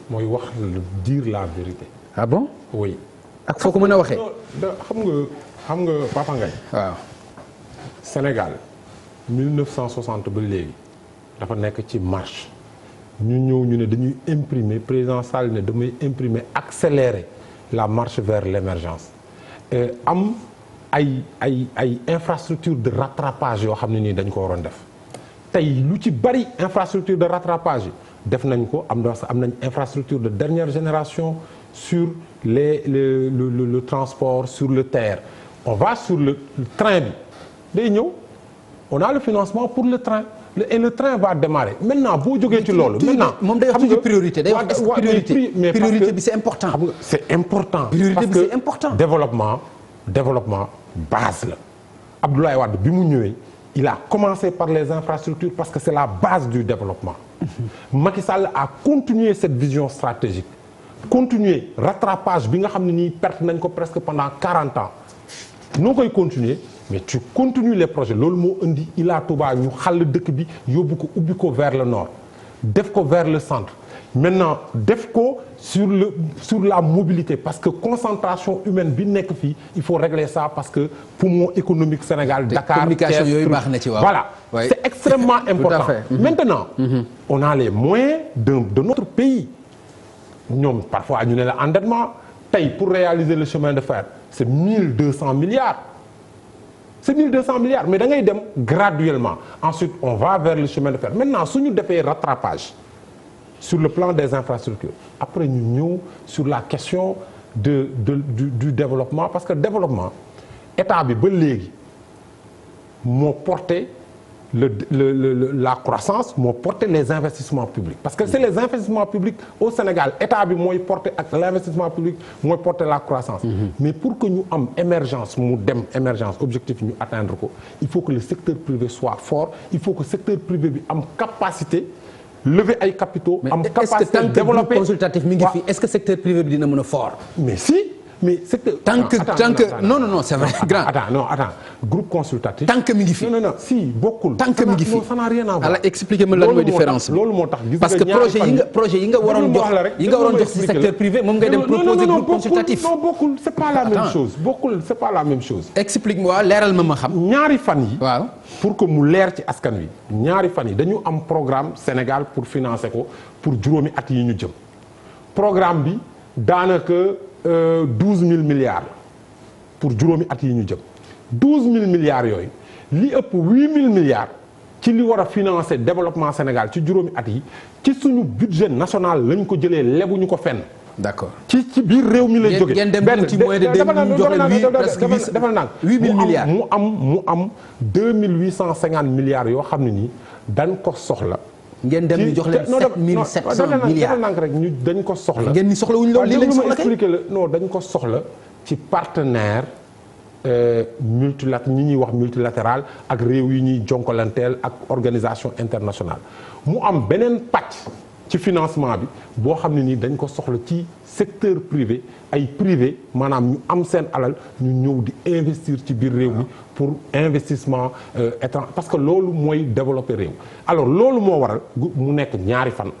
mooy wax dire la vérité. ah bon. oui. ak foo ko mën a waxee. xam nga Papa Ngagne. waaw. Sénégal 1960 ba léegi dafa nekk ci marche ñu ñëw ñu ne dañuy imprimer président Sall ne damay imprimer accélérer la marche vers l'émergence am ay infrastructure de rattrapage yoo xam ne nii dañ ko waroon def tey lu ci bari infrastructure de rattrapage yi def nañ ko am nañ infrastructure de dernière génération sur le transport sur le TER on va sur le train bi day ñëw on a le financement pour le train et le train va démarrer maintenant boo jógee ci loolu. maintenant moom day wax ci priorité day wax priorité priorité bi c'est important. xam nga c'est important. priorité bi c'est important. développement base la Abdoulaye Wade bi mu ñëwee il a commencé par les infrastructures parce que c'est la base du développement. Macky Sall a continué cette vision stratégique continuer rattrapage bi nga xam ne nii perte nañ ko presque pendant 40 ans noo koy continuer. mais tu continues les projets loolu moo indi Ila Touba ñu xàll dëkk bi yóbbu ko ubbi ko vers le nord def ko vers le centre maintenant def ko sur la mobilité parce que concentration humaine bi nekk fii il faut régler ça parce que poumon économique Sénégal Dakar communication yooyu baax na ci waaw voilà oui. C'est extrêmement important maintenant on a les moyens de notre pays ñoom parfois ñu ne la endettement tey pour réaliser le chemin de fer c'est 1200 milliards c'est 1200 milliards mais da ngay dem graduellement ensuite on va vers le chemin de fer maintenant su ñu defee rattrapage sur le plan des infrastructures après ñu ñëw sur la question du développement parce que développement état bi ba léegi moo porté la croissance moo porté les investissements publics parce que c'est les investissements publics au Sénégal état bi mooy porté ak l'investissement public mooy porté la croissance mais pour que ñu am émergence mu dem émergence objectif ñu atteindre ko il faut que le secteur privé soit fort il faut que secteur privé bi am capacité lever ay capitaux am capacité développer consultatif mi ngi fi est-ce que secteur privé bi dina mën a fort mais si mais secteur tant que non c'est vrai grand attends groupe consultatif tant que mi ngi fi non si bokkul tant que mi ngi fi non ça n'a rien à voir alors expliquez-moi lan mooy différence loolu moo tax parce que projet yi nga waroon jox ci secteur privé moom ngay dem proposer groupe consultatif non bokkul c'est pas la même chose explique-moi leeral ma xam ñaari fan yi waaw pour que mu leer ci askan wi ñaari fan yi dañu am programme Sénégal pour financer ko pour juróomi at yi ñu jëm programme bi daanaka 12 000 milliards pour juróomi at yi ñu jëm 12 000 milliards yooyu li ëpp 8 000 milliards ci li war a financer développement Sénégal ci juróomi at yi ci suñu budget national lañ ko jëlee lebuñu ko fenn. d'accord ci biir réew mi lay jógee. ngeen dem ci moins de 8 000 milliards mu am 2850 milliards yoo xam ne nii dañ ko soxla. ngeen dem ñu jox leen 7700 milliards nank rek ñu dañ ko soxla. ngeen ni soxla wuñ loolu li lañ soxla kay expliquer la non dañ ko soxla ci partenaire ñi ñuy wax multilatéral ak réew yi ñuy jonkalanteel ak organisation internationale mu am beneen pàcc ci financement bi boo xam ne nii dañ ko soxla ci secteur privé ay privé maanaam ñu am seen alal ñu ñëw di investir ci biir réew mi pour investissement étranger parce que loolu mooy développer réew alors loolu moo waral mu nekk ñaari fan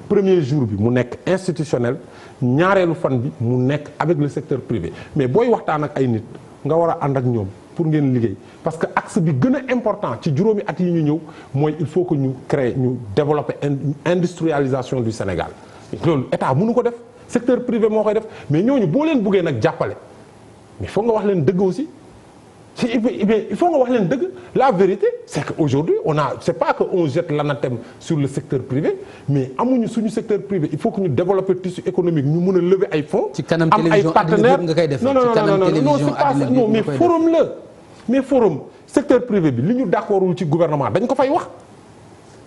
premier jour bi mu nekk institutionnel ñaareelu fan bi mu nekk avec le secteur privé mais booy waxtaan ak ay nit nga war a ànd ak ñoom pour ngeen liggéey parce que axe bi gën a important ci juróomi at yi ñu ñëw mooy il faut que ñu créer ñu développer industrialisation du Sénégal loolu état mënu ko def secteur privé moo koy def mais ñooñu boo leen buggee nag jàppale mais il faut nga wax leen dëgg aussi il faut nga wax leen dëgg la vérité c'est que aujourd'hui c'est pas que on jette l'anathème sur le secteur privé mais amuñu suñu secteur privé il faut que ñu développer tissu économique ñu mën a lever ay fonds am ay partenaires non c'est pas ça non mais forum la mais forum secteur privé bi li ñu d'accordul ci gouvernement dañ ko fay wax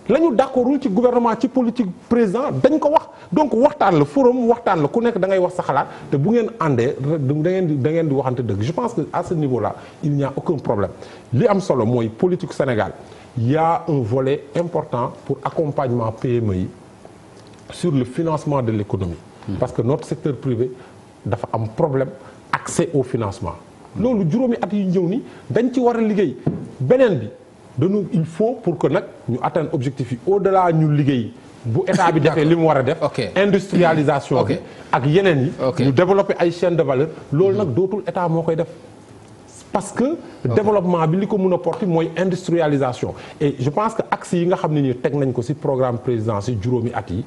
la ñu d'accordul ci gouvernement ci politique président dañ ko wax donc waxtaan la forum waxtaan la ku nekk da ngay wax sa xalaat te bu ngeen àndee da ngeen di waxante dëgg je pense que à ce niveau là il n'y a aucun problème li am solo mooy politique Sénégal il y a un volet important pour accompagnement PME yi sur le financement de l'économie parce que notre secteur privé dafa am problème accès au financement loolu juróomi at yu ñëw ni dañ ci war a liggéey beneen bi dañu il faut pour que nag ñu atteindre objectif yi au-delà ñu liggéey bu état bi defee li mu war a def industrialisation bi ak yeneen yi ñu développer ay chaînes de valeur loolu nag dootul état moo koy def parce que développement bi li ko mën a porter mooy industrialisation et je pense que axe yi nga xam ne nii teg nañ ko ci programme présidentiel juróomi at yi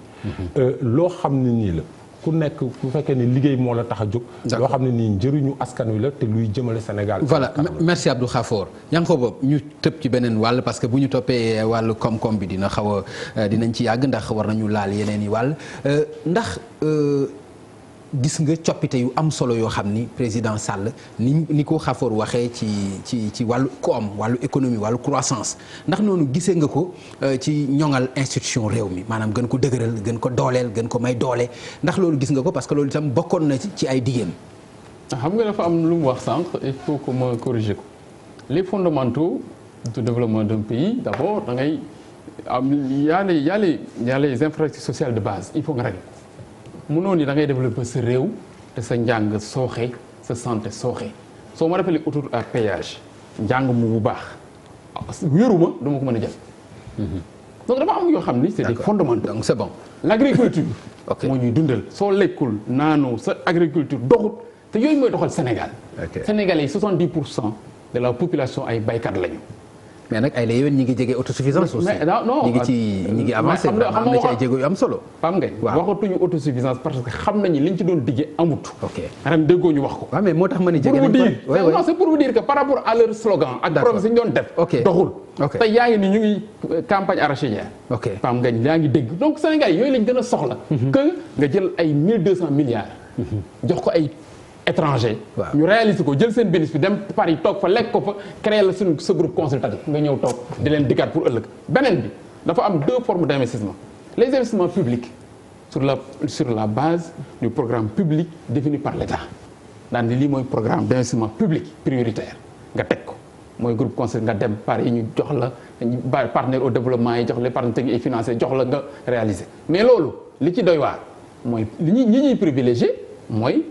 loo xam ne nii la ku nekk bu fekkee ne liggéey moo la tax a jóg loo xam ne nii njëriñu askan wi la te luy jëmale Sénégal voilà merci Abdou Khafor Yankhoba ñu tëb ci beneen wàll parce que bu ñu toppee wàllu koom-koom bi dina xaw a dinañ ci yàgg ndax war nañu laal yeneen i wàll ndax gis nga coppite yu am solo yoo xam ni président Sall ni ko Khafor waxee ci wàllu koom wàllu économie wàllu croissance ndax noonu gisee nga ko ci ñoŋal institution réew mi maanaam gën ko dëgëral gën ko dooleel gën ko may doole ndax loolu gis nga ko parce que loolu itam bokkoon na ci ay diggéem. xam nga dafa am lu mu wax sànq il faut que ma corriger ko les fondamentaux du développement d'un pays d'abord da ngay am y a les infrastructures sociales de base il faut nga régler mënoo ni da ngay développer sa réew te sa njàng sooxe sa santé sooxe soo ma rappelé autoroute à péage njàng mu bu baax wéruma dama ko mën a jël donc dafa am yoo xam ni c'est des fondamentaux donc c'est bon l'agriculture moo ñuy dundal soo lekkul naanoo sa agriculture doxut te yooyu mooy doxal Sénégal Sénégalais yi 70% de la population ay baykat lañu mais nag ay la yéwén ñi ngi jege autosuffisance aussi ñi ngi avancé am na ci ay jéego yu am solo Pam Ngagne waxatuñu autosuffisance parce que xam nañu liñ ci doon diggee amut maanaam déggoo ñu wax ko waaw mais moo tax ma ni jege non c'est pour vous dire que par rapport à leur slogan ak promesse yi ñu doon def doxul te yaa ngi ni ñu ngi campagne arachidière Pam Ngagne yaa ngi dégg donc Sénégal yooyu lañ gën a soxla que nga jël ay 1200 milliards jox ko ay étranger ñu réaliser ko jël seen bénéfice bi dem Paris toog fa lekk ko fa créer la suñu sa groupe consultatif nga ñëw toog di leen dikkaat pour ëllëg beneen bi dafa am deux formes d'investissement les investissements publics sur la base du programme public défini par l'État daan ni lii mooy programme d'investissement public prioritaire nga teg ko mooy groupe conseil nga dem Paris ñu jox la partenaire au développement yi jox les partenaires techniques et financiers jox la nga réaliser mais loolu li ci doy waar mooy ñi ñuy privilégié mooy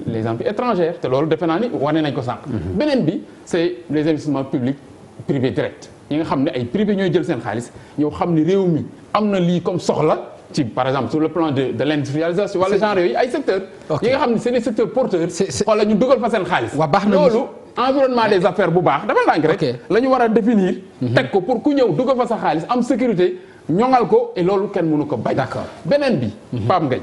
les entreprises étrangères te loolu defe naa ni wane nañ ko sànq. beneen bi c'est les investissements publics privés directs yi nga xam ne ay privé ñooy jël seen xaalis ñoo xam ni réew mi am na lii comme soxla ci par exemple sur le plan de l'industrialisation wala genre yooyu ay secteurs. yi nga xam ne c'est des secteurs porteurs. xoolal ñu dugal fa seen xaalis. loolu environnement des affaires bu baax dafa ndànk rek. la ñu war a définir. teg ko pour ku ñëw dugal fa sa xaalis am sécurité ñoŋal ko et loolu kenn mënu ko bañ. d'accord beneen bi. Pape Ngagne.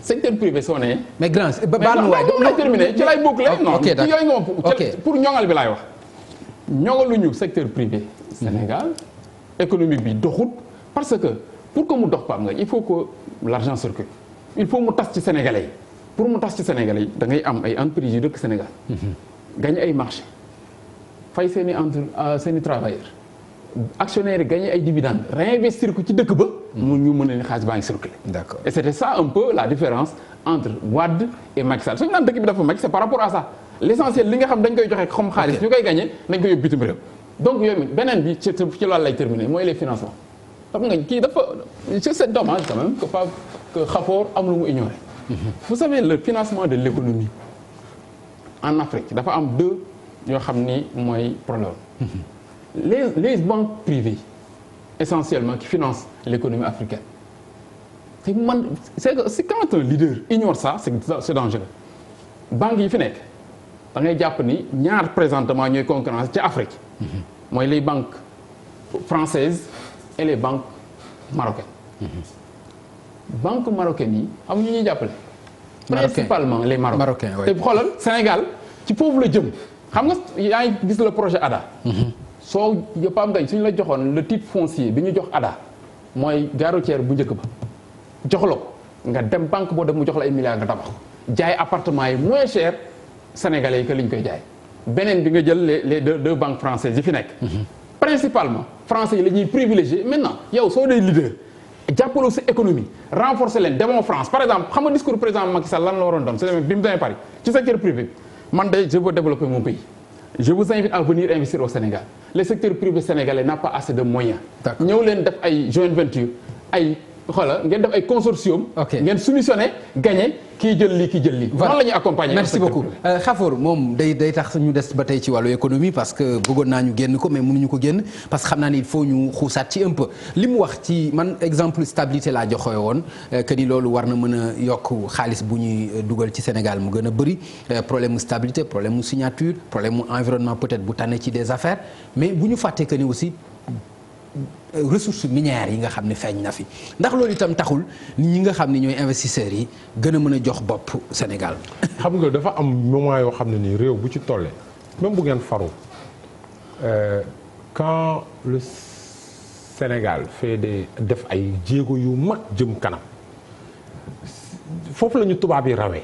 secteur privé soo nee. mais grand baal ma waay terminé ci lay boucler non ci yooyu nga ma pour ñoŋal bi laay wax ñoŋaluñu secteur privé Sénégal économique bi doxut parce que pour que mu dox Pape Ngagne il faut que l'argent circule il faut mu tas ci Sénégalais yi pour mu tas ci Sénégalais yi da ngay am ay entreprises yu dëkk Sénégal gañ ay marché fay seeni seeni travailleurs actionnaires yi gagné ay dividendes réinvestir ko ci dëkk ba. ñu mën a ni xaalis baa ngi circulé. D'accord. Et c'était ça un peu la différence entre Wade et Macky Sall suñu naan dëkk bi dafa mag c'est par rapport à ça l'essentiel li nga xam dañ koy joxe comme xaalis ñu koy gagné nañ ko yóbbu bitim réew. donc yooyu beneen bi ci loolu lay terminer mooy les financements xam nga kii dafa c'est dommage quand même que Khafor am lu mu ignoré. Vous savez le financement de l'économie en Afrique dafa am deux yoo xam ni mooy problème. Les banques privées essentiellement qui financent l'économie africaine c'est quand un leader ignore ça c'est dangereux banques yi fi nekk da ngay jàpp ni ñaar présentement ñooy concurrence ci Afrique mooy les banques françaises et les banques marocaines banques marocaines yi am ñu ñuy jàppale principalement les Marocains te xoolal Sénégal ci foofu la jëm xam nga yaa ngi gis le projet ADA soo Pape Ngagne suñu la joxoon le titre foncier bi ñu jox ADA mooy gare routière bu njëkk ba jox la ko nga dem banque boo dem mu jox la ay milliards nga tabax jaay appartement yi moins cher sénégalais yi que li ñu koy jaay beneen bi nga jël les deux banques françaises yi fi nekk principalement français yi la ñuy privilégié maintenant yow soo dee leader jàppaloo sa économie renforcer leen demoo France par exemple xam nga discours président Macky Sall lan la waroon doon c'est bi mu demee Paris ci secteur privé man de je veux développer mon pays je vous invite à venir investir au Sénégal le secteur privé sénégalais n'a pas assez de moyens. ñëw leen def ay joint venture ay xoolal ngeen def ay consortium. ngeen soumissionné gagné kii jël lii kii jël lii. voilà noonu la ñuy accompagner. merci beaucoup Khafor moom day tax ñu des ba tey ci wàllu économie parce que bëggoon naa ñu génn ko mais mënuñu ko génn parce que xam naa ni il faut ñu xuusaat ci un peu li mu wax ci man exemple stabilité laa joxe woon que ni loolu war na mën a yokk xaalis bu ñuy dugal ci Sénégal mu gën a bëri problème mu stabilité problème mu signature problème mu environnement peut-être bu tànnee ci des affaires mais bu ñu fàttee que ni aussi. ressources minières yi nga xam ne feeñ na fi ndax loolu itam taxul nit ñi nga xam ne ñooy investisseurs yi gën a mën a jox bopp Sénégal. xam nga dafa am moment yoo xam ne nii réew bu ci tollee même bu ngeen faru quand le Sénégal fait def ay jéego yu mag jëm kanam foofu la ñu tubaab yi rawee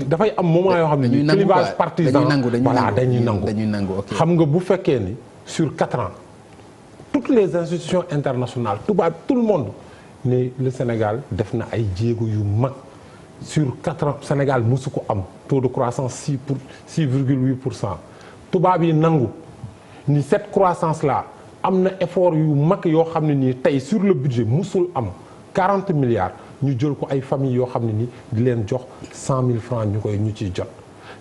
dafay am moment yoo xam ne nii clivage partisan voilà dañuy nangu xam nga bu fekkee ni sur 4 ans. toutes les institutions internationales tout le monde ne le Sénégal def na ay jéego yu mag sur 4 ans Sénégal mosu ko am taux de croissance 6,8%. tubaab yi nangu ni cette croissance là am na effort yu mag yoo xam ne nii tey sur le budget mosul am 40 milliards ñu jël ko ay familles yoo xam ne nii di leen jox 100 000 francs ñu ciy jot.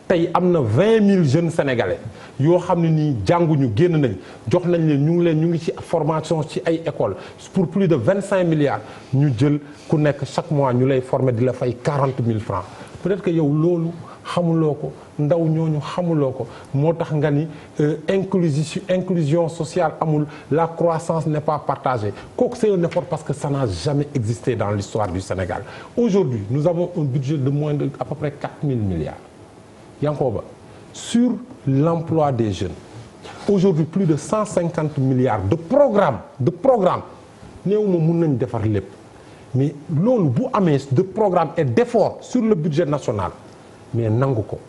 tey am na 20 000 jeunes sénégalais yoo xam ne nii jànguñu génn nañ jox nañ leen ñu ngi ci formation ci ay écoles pour plus de 25 milliards ñu jël ku nekk chaque mois ñu lay former di la fay 40 000 francs peut-être que yow loolu xamuloo ko ndaw ñooñu xamuloo ko moo tax nga ni inclusion sociale amul la croissance n'est pas partagée kooku c'est un effort parce que ça n'a jamais existé dans l'histoire du Sénégal aujourd'hui nous avons un budget de moins de à peu près 4 000 milliards. Yankoba, sur l'emploi des jeunes, aujourd'hui plus de 150 milliards de programmes néewuma mun nañ defar lépp mais loolu bu amee de programmes et d'efforts sur le budget national mais nangu ko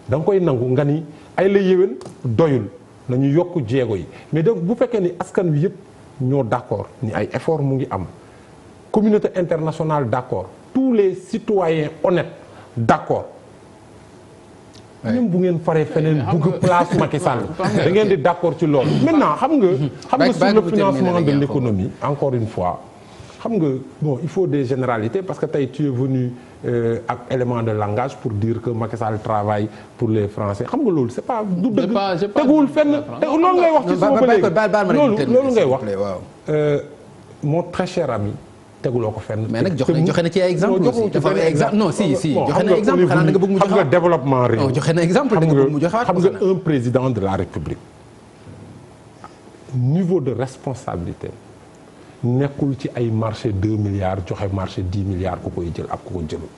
da nga koy nangu nga ni ay la yéwén doyul nañu yokk jéego yi mais donc bu fekkee ni askan wi yëpp ñoo d'accord ni ay efforts mu ngi am communauté internationale d'accord tous les citoyens honnêtes d'accord même bu ngeen faree feneen bugg place Macky Sall da ngeen di d'accord ci loolu maintenant xam nga sur le financement de l'économie encore une fois xam nga bon il faut des généralités parce que tey tu es venu ak élément de langage pour dire que Macky Sall travaille pour les Français xam nga loolu c'est pas du dëgg teguwul fenn loolu ngay wax ci suba ba léegi loolu ngay wax mon très cher ami teguloo ko fenn. mais nag joxe na ci ay exemple aussi dafa am exemple non si joxe na exemple xanaa da nga bëgg mu joxe xam nga développement réew. non joxe na exemple da nga bëgg mu joxe xam nga un président de la République niveau de responsabilité nekkul ci ay marché 2 milliards joxe marché 10 milliards ku koy jël ak ku ko jëlul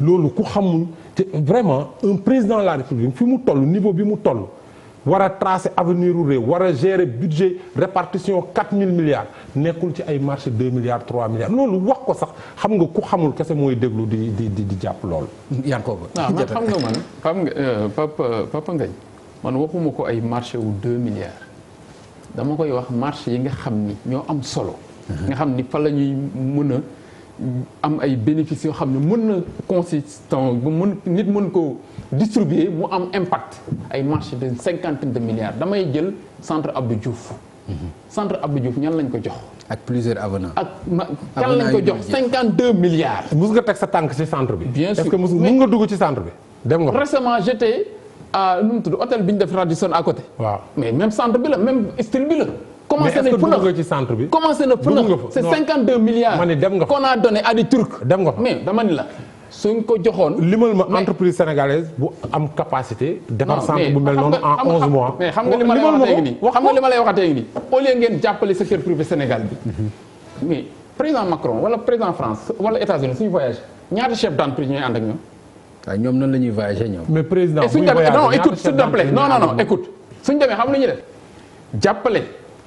loolu ku xamul te vraiment un président de la République fi mu toll niveau bi mu toll war a tracer avenir u réew war a gérer budget répartition 4000 milliards nekkul ci ay marché 2 milliards 3 milliards loolu wax ko sax xam nga ku xamul kese mooy déglu di jàpp loolu. Yankoba. man xam nga Papa Ngagne man waxuma ko ay marché wu 2 milliards dama koy wax marché yi nga xam ni ñoo am solo. nga xam ni fa la ñuy mën a am ay bénéfices yoo xam ne mën na consistant ba nit mën ko distribuer mu am impact ay marché de 50 de milliards damay jël centre Abdou Diouf. centre Abdou Diouf ñan lañ ko jox. ak plusieurs avenants. kan lañ ko jox 52 milliards. mus nga teg sa tànk ci centre bi. bien sûr est-ce que mus nga dugg ci centre bi. dem nga récemment j'étais à nu mu tudd hôtel bi ñu def Radisson à côté. waaw mais même centre bi la même style bi la. commencé na dugg nga ci centre bi. commencé na c'est 52 milliards. ma ne dem nga fa qu'on a donné à des Turcs. dem nga fa mais dama ni la suñ ko joxoon. limal ma entreprise sénégalaise bu am capacité. defar centre bu mel noonu en 11 mois. mais xam nga li ma lay waxatee nii xam nga li ma lay waxatee nii au lieu ngeen jàppale secteur privé Sénégal bi. mais président Macron wala président France wala États-Unis suñu voyage ñaata chef d'entreprise ñooy ànd ak ñoom. waaw ñoom noonu la ñuy voyager ñoom. mais président et suñu demee non écoute s'il te plaît non écoute suñu demee xam lu ñuy def jàppale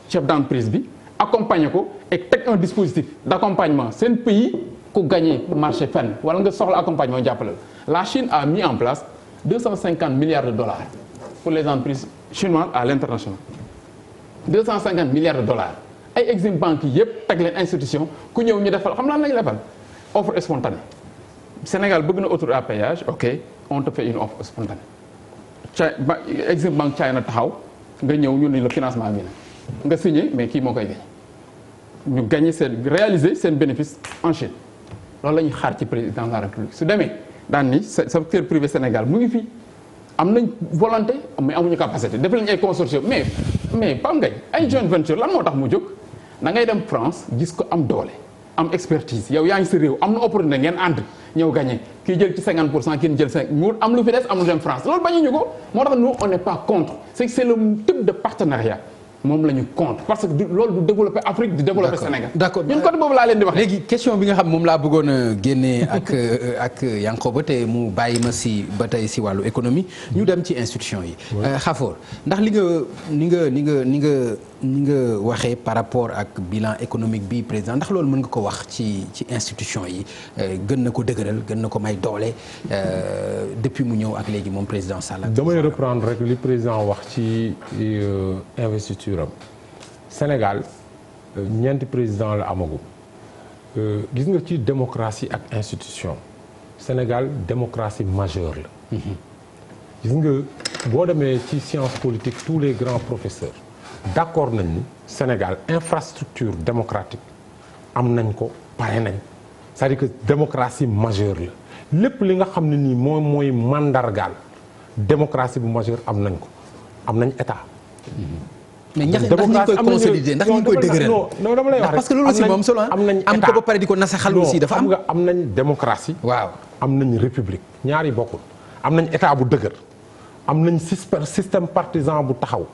chef d'entreprise bi accompagner ko et teg un dispositif d'accompagnement seen pays ku gagné marché fenn wala nga soxla accompagnement jàppale la Chine a mis en place 250 milliards de dollars pour les entreprises chinoises à l'international 250 milliards de dollars ay Exim Banque yi yëpp teg leen institution ku ñëw ñu defal xam naa lañu defal offre spontanée Sénégal bëgg na autoroute à péage ok on te fait une offre spontanée Exim Banque China taxaw nga ñëw ñu ne le financement bi nga signé mais kii moo koy gañ ñu gagné seen réaliser seen bénéfice en Chine loolu la ñuy xaar ci président de la République su demee daan ni secteur privé Sénégal mu ngi fii am nañ volonté mais amuñu capacité def lañu ay consortium mais Pape Ngagne ay joint venture lan moo tax mu jóg da ngay dem France gis ko am doole am expertise yow yaa ngi sa réew am na opportunité ngeen ànd ñëw gagné kii jël ci 50% kii jël 5 mu am lu fi des am lu dem France loolu bañuñu ko moo tax nous on n'est pas contre c'est le type de partenariat moom la ñu compte parce que loolu du développer Afrique du développer Sénégal. d'accord ñun côté boobu laa leen di wax. léegi question bi nga xam moom laa bëggoon a génnee ak Yankoba te mu bàyyi ma si ba tey si wàllu économie ñu dem ci institution yi. Khafor ndax ni nga waxee par rapport ak bilan économique bi président ndax loolu mën nga ko wax ci institution yi gën na ko dëgëral gën na ko may doole depuis mu ñëw ak léegi moom président Sall. damay reprendre rek li président wax ci investiture. Sénégal ñeenti président la amagum gis nga ci démocratie ak institution Sénégal démocratie majeure la gis nga boo demee ci science politique tous les grands professeurs d'accord nañ ni Sénégal infrastructure démocratique am nañ ko pare nañ c'est-à-dire que démocratie majeure la lépp li nga xam ne nii mooy mandargaal démocratie bu majeure am nañ ko am nañ état mais ndax ñu koy consolider ndax ñu koy dëgëral non dama lay wax parce que loolu aussi moom solo am nañ am ko ba pare di ko nasaxal aussi dafa am nga am nañ démocratie waaw am nañ république ñaari bokkul am nañ état bu dëgër am nañ système partisan bu taxaw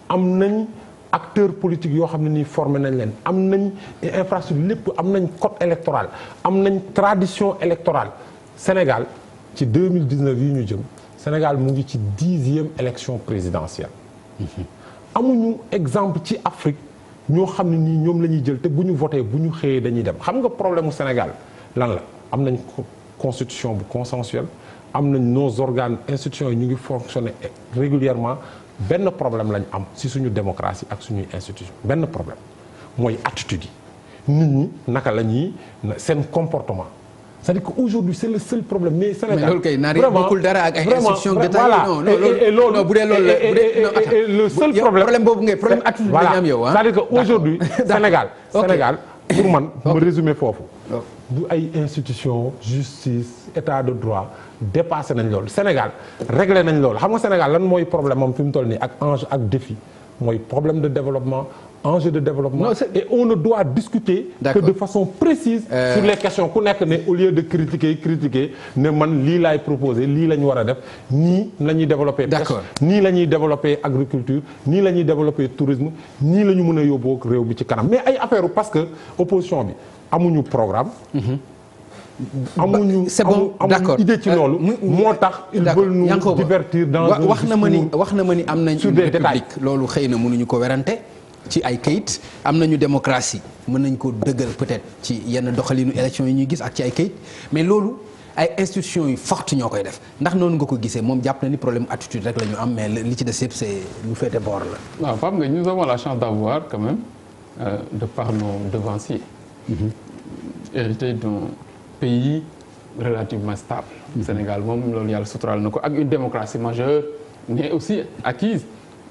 am nañ acteurs politiques yoo xam ne nii formé nañ leen am nañ infrastructure lépp am nañ code électoral am nañ tradition électorale Sénégal ci 2019 yi ñu jëm Sénégal mu ngi ci 10e élection présidentielle amuñu exemple ci Afrique ñoo xam ne nii ñoom la ñuy jël te bu ñu voté bu ñu xëyee dañuy dem xam nga problème mu Sénégal lan la am nañ constitution bu consensuelle am nañ nos organes institutions yi ñu ngi fonctionner régulièrement benn problème lañ am ci suñu démocratie ak suñuy institution benn problème mooy attitude yi nit ñi naka la ñuy seen comportement c'est-à-dire que aujourd'hui c'est le seul problème mais Sénégal loolu kay naari bokkul dara ak ay institutions détaillées non loolu bu dee loolu le seul problème boobu ngay problème attitude la ñu am yow c'est-à-dire que aujourd'hui Sénégal pour man ma résumer foofu du ay institutions justice état de droit dépassé nañ loolu Sénégal réglé nañ loolu xam nga Sénégal lan mooy problème am fi mu toll nii ak enjeu ak défi mooy problème de développement enjeu de développement non, et on ne doit discuter que de façon précise sur les questions ku nekk ne au lieu de critiquer ne man lii laay proposer lii la ñu war a def nii la ñuy développer pêche nii la ñuy développer agriculture nii la ñuy développer tourisme nii la ñu mën a yóbboo réew bi ci kanam mais ay affaire parce que opposition bi amuñu programme c'est bon d'accord idée ci loolu. moo tax ils veulent nous divertir dans un wax na ma ni am nañ une république loolu xëy na mënuñu ko werante ci ay kayit am nañu démocratie mën nañ ko dëggal peut-être ci yenn doxalinu élection yi ñuy gis ak ci ay kayit mais loolu ay institutions yu fortes ñoo koy def ndax noonu nga ko gisee moom jàpp na ni problème attitude rek la ñu am mais li ci des yëpp c'est lu féete boor la. waaw Pape Ngagne nous avons la chance d'avoir quand même de par nos devanciers. hérité d'un pays relativement stable. Sénégal moom loolu yàlla suturaal na ko ak une démocratie majeure mais aussi acquise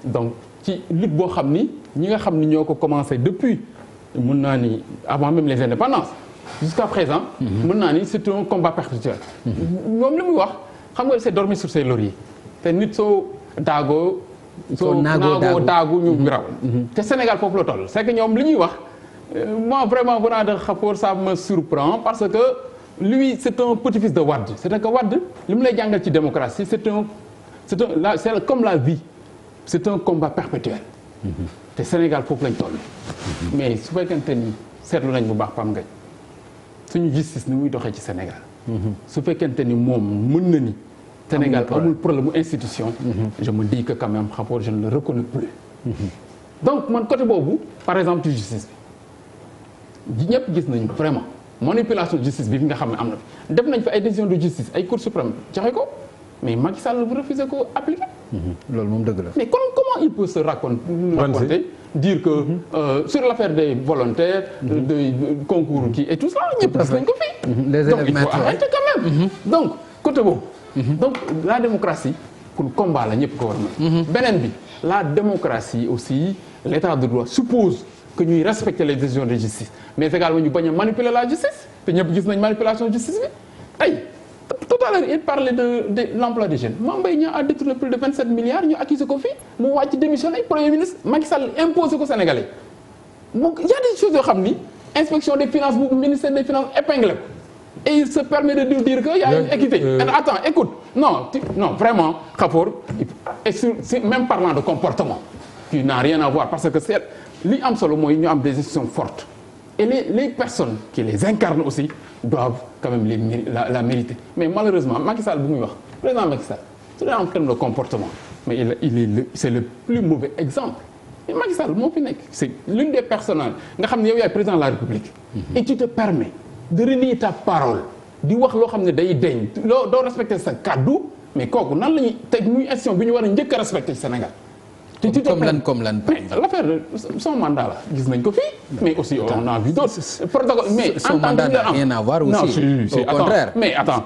donc ci lutte boo xam ni ñi nga xam ni ñoo ko commencé depuis mën naa ni avant même les indépendances jusqu'à présent. mën naa ni c'est un combat perpétuel. moom li muy wax xam nga c'est dormir sur ses lauriers te nit soo daagoo. soo naagoo daagu ñu raw. te Sénégal foofu la toll c'est que ñoom li ñuy wax. Moi vraiment venant de Khafor ça me surprend parce que lui c'est un petit-fils de Wade c'est-à-dire que Wade li mu lay jàngal ci démocratie c'est comme la vie c'est un combat perpétuel te Sénégal foofu lañ toll mais su fekkente ni seetlu nañ bu baax Pam Ngagne suñu justice ni muy doxee ci Sénégal su fekkente ni moom mën na ni Sénégal amul problème mu institution je me dis que quand même Khafor je ne le reconnais plus donc man côté boobu par exemple ci justice bi ñëpp gis nañu vraiment manipulation de justice bi nga xam ne am na fi def nañ fi ay décisions de justice ay cour suprême joxe ko mais Macky Sall bu refusé ko appliquer. loolu moom dëgg la. mais comment il peut se raconter dire que sur l'affaire des volontaires. de concours kii et tout ça ñëpp gis nañ ko fi. donc il faut arrêter quand même. donc côté boobu. donc la démocratie pour combat la ñëpp ko war a mën. beneen bi la démocratie aussi l'état de droit suppose. que ñuy respecter les décisions de justice mais également ñu bañ a manipuler la justice te ñëpp gis nañ manipulation de justice bi tey tout à l'heure il parlait de l'emploi des jeunes Mame Mbaye Niang a détourné plus de 27 milliards ñu accusé ko fii mu wàcc démissionné premier ministre Macky Sall imposé ko Sénégalais donc il y a des choses yoo xam ni inspection des finances bu ministère des finances épinglé ko et il se permet de dire que y a une équité attends écoute non vraiment Khafor et même parlant de comportement qui n'a rien à voir parce que c'est li am solo mooy ñu am des institutions fortes et les personnes qui les incarnent aussi doivent quand même la mériter mais malheureusement Macky Sall bu muy wax président Macky Sall su dee en termes de comportement mais c'est le plus mauvais exemple mais Macky Sall moo fi nekk c'est l'une des personnes nga xam ne yow yaay président de la République et tu te permets de renier ta parole di wax loo xam ne day deñ doo respecter sa kaddu mais kooku nan la ñuy teg muy institution bi ñu war a njëkk a respecter ci Sénégal comme lan l'affaire de son mandat la gis nañ ko fii mais aussi on a vu d'autres protocole mais son mandat n'a rien à voir aussi au contraire mais attends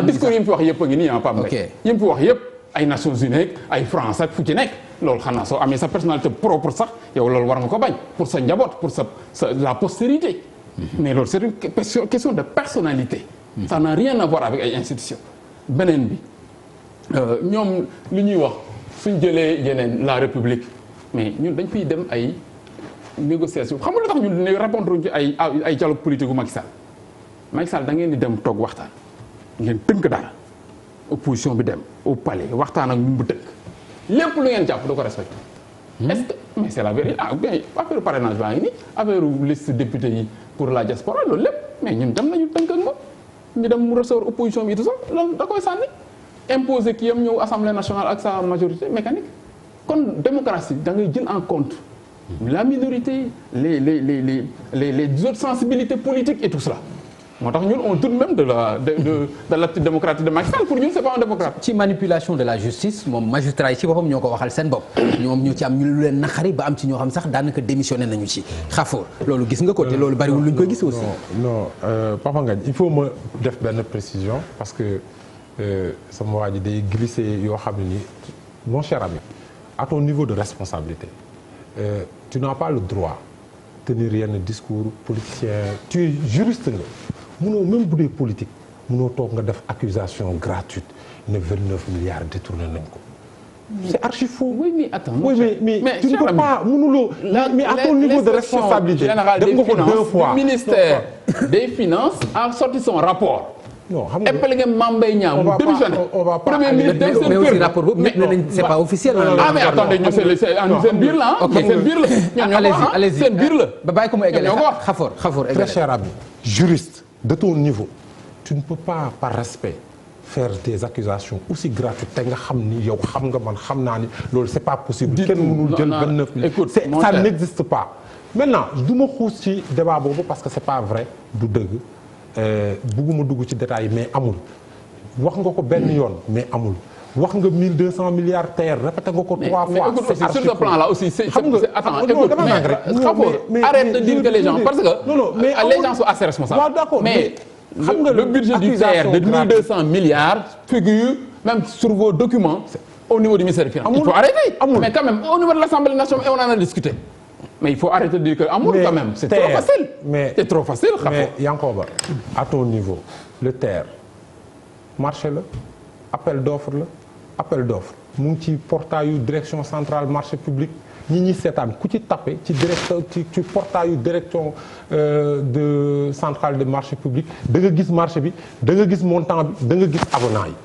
discours yi mu fi wax yëpp a ngi nii en Pape Ngagne yi mu fi wax yëpp ay Nations Unies ay France ak fu ci nekk loolu xanaa soo amee sa personnalité propre sax yow loolu war nga ko bañ pour sa njaboot pour sa la postérité mais loolu c'est une question de personnalité ça n'a rien à voir avec ay institutions beneen bi ñoom li ñuy wax suñ jëlee yeneen la république mais ñun dañ fiy dem ay négociation xam nga lu tax ñun ne répondre ci ay dialogue politique gu Macky Sall da ngeen di dem toog waxtaan ngeen tënk dara opposition bi dem au palais waxtaan ak ñun bu tënk lépp lu ngeen jàpp da ko respecté est-ce que mais c'est la vérité bien affaire parrainage baa ngi nii affaire liste député yi pour la diaspora loolu lépp mais ñun dem nañu tënk ak moom ñu dem mu recevoir opposition bi tout ça loolu da koy sànni imposer ki yam ñëw assemblée nationale ak sa majorité mécanique kon démocratie da ngay jël en compte la minorité les autres sensibilités politiques et tout cela moo tax ñun on doute même de l'attitude démocratique de Macky Sall pour ñun c'est pas un démocrate. ci manipulation de la justice moom magistrat yi ci boppam ñoo ko waxal seen bopp ñoom ñu ci am ñu lu leen naqari ba am ci ñoo xam sax daanaka démissionné nañu ci Khafor loolu gis nga ko te loolu bariwul lu ñu koy gis aussi. non Papa Ngagne il faut ma def benn précision parce que. sama waa ji day glisser yoo xam ne ni mon cher ami à ton niveau de responsabilité tu n'as pas le droit tenir yenn discours politicien tu es juriste nga mënoo même bu dee politique mënoo toog nga def accusation gratuite ne 29 milliards détourné nañ ko c'est archi faux. oui mais attends mais tu ne peux pas mënuloo mais à ton niveau de responsabilité def nga ko 2 fois ministère des finances a sorti son rapport non xam nga épinglé Mame Mbaye Niang mu démissionné. premier ministre dem seen mais aussi rapport boobu ñëpp ne nañ c'est pas officiel. mais attendez ñu seen biir la ok seen biir la. allez-y seen biir la. ba bàyyi ko mu eggale Khafor très cher ami juriste de ton niveau tu ne peux pas par respect faire des accusations aussi gratuites te nga xam ni yow xam nga man xam naa ni loolu c'est pas possible. kenn mënul jël 29 000. écoute ça n'existe pas. maintenant du ma xuus ci débat boobu parce que c'est pas vrai du dëgg bugguma dugg ci détails mais amul wax nga ko benn yoon mais amul. wax nga 1200 milliards terre répété nga ko 3 fois. mais sur ce plan là aussi c'est attends écoute mais arrête de dire que les gens parce que mais les gens sont assez responsables. waaw d'accord mais xam nga le budget du terre de 1200 milliards figure même sur vos documents au niveau du ministère des Finances. Il faut arrêter. Mais quand même au niveau de l'Assemblée nationale on en a discuté. Mais il faut arrêter de dire que amul quand même. C'est trop facile. C'est trop facile. Mais Yankoba à ton niveau le terre marché la appel d'offre la. appel d'offre mu ngi ci portail yu direction centrale marché public ñi ñi seetaan ku ci tapé ci directeur ci portail yu direction de centrale de marché public da nga gis marché bi da nga gis montant bi da nga gis avenant yi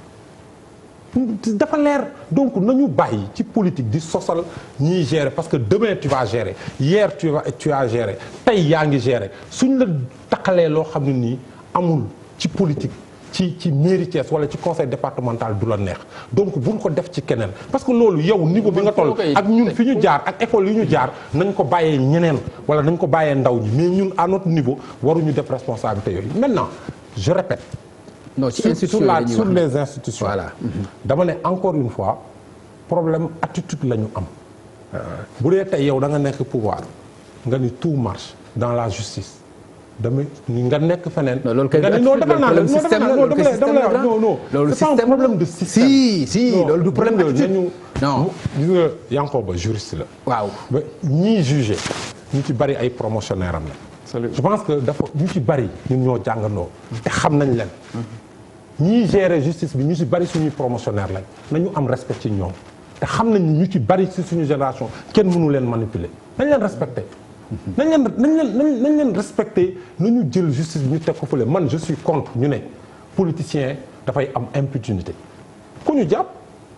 dafa leer donc nañu bàyyi ci politique di sosal ñiy gérer parce que demain tu vas gérer hier tu as géré tey yaa ngi gérer suñ la taqalee loo xam ne nii amul ci politique ci mairie Thiès wala ci conseil départemental du la neex donc buñ ko def ci keneen parce que loolu yow niveau bi nga toll ak ñun fi ñu jaar ak école yi ñu jaar nañ ko bàyyee ñeneen wala nañ ko bàyyee ndaw ñi mais ñun à notre niveau waruñu def responsabilité yooyu maintenant je répète non ci institution sur les institutions voilà dama ne encore une fois problème attitude la ñu am bu dee tey yow da nga nekk pouvoir nga ni tout marche dans la justice dama nga nekk feneen. non loolu kay loolu c'est pas un problème de système. si loolu du problème d'attitude. non gis nga Yankoba juriste la. waaw ba ñiy jugé ñu ci bari ay promotionnaire am la. je pense que dafa ñu ci bari ñun ñoo jàngandoo. te xam nañ leen. ñiy gérer justice bi ñu ci bari suñuy promotionnaire lañ nañu am respect ci ñoom te xam nañ ñu ci bari ci suñu génération kenn mënu leen manipuler nañ leen respecté. nañ leen respecté nañu jël justice bi ñu teg ko fële man je suis contre ñu ne politicien dafay am impunité ku ñu jàpp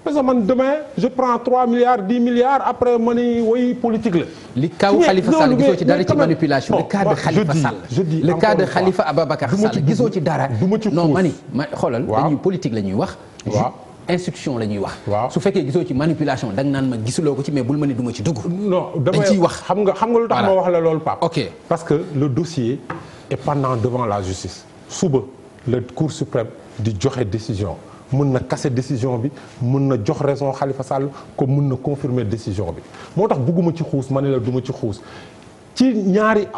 parce que man demain je prends 3 milliards 10 milliards après ma ni woy politique la. li kaw Khalifa Sall gisoo ci dara ci manipulation. le cas de Khalifa Sall le cas de Khalifa Ababacar Sall gisoo ci dara. non ma xoolal dañuy politique la ñuy wax. waaw instruction la ñuy wax. waaw su fekkee gisoo ci manipulation da nga naan ma gisuloo ko ci mais bul ma ne du ma ci dugg. non dañ ciy wax xam nga lu tax ma wax la loolu Pape. ok parce que le dossier est pendant devant la justice. suba le cour suprême di joxe décision mën na casser décision bi mën na jox raison Khalifa Sall comme mën na confirmer décision bi moo tax bugguma ci xuus ma ne la duma ci xuus ci ñaari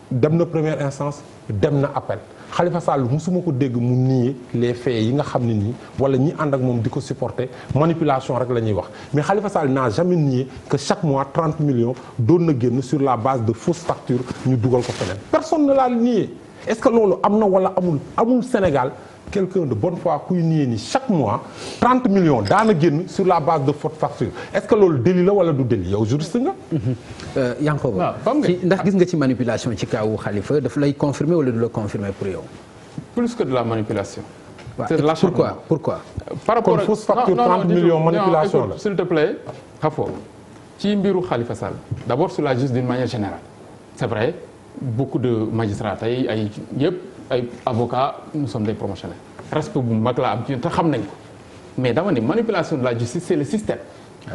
dem na première instance dem na appel. Khalifa Sall musuma ko dégg mu nier les faits yi nga xam ne nii wala ñi ànd ak moom di ko supporter manipulation rek la ñuy wax mais Khalifa Sall n'a jamais nié que chaque mois 30 millions doon na génn sur la base de fausses factures ñu dugal ko feneen personne ne l'a nié est-ce que loolu am na wala amul Sénégal quelqu'un de bonne foi kuy nié ni chaque mois 30 millions daana génn sur la base de fausses factures est-ce que loolu délit la wala du délit yow juriste nga. Yankoba ndax gis nga ci manipulation ci kawu Khalifa daf lay confirmer wala du la confirmer pour yow. plus que de la manipulation. c'est de l'acharnement. Pourquoi par rapport ak fausse facture 30 millions manipulation la. s'il te plaît Khafo ci mbiru Khalifa Sall d'abord sur la justice d'une manière générale c'est vrai beaucoup de magistrats tey ay yëpp ay avocats nous sommes des promotionnaires respect bu mag la am ci te xam nañ ko mais dama ne manipulation de la justice c'est le système.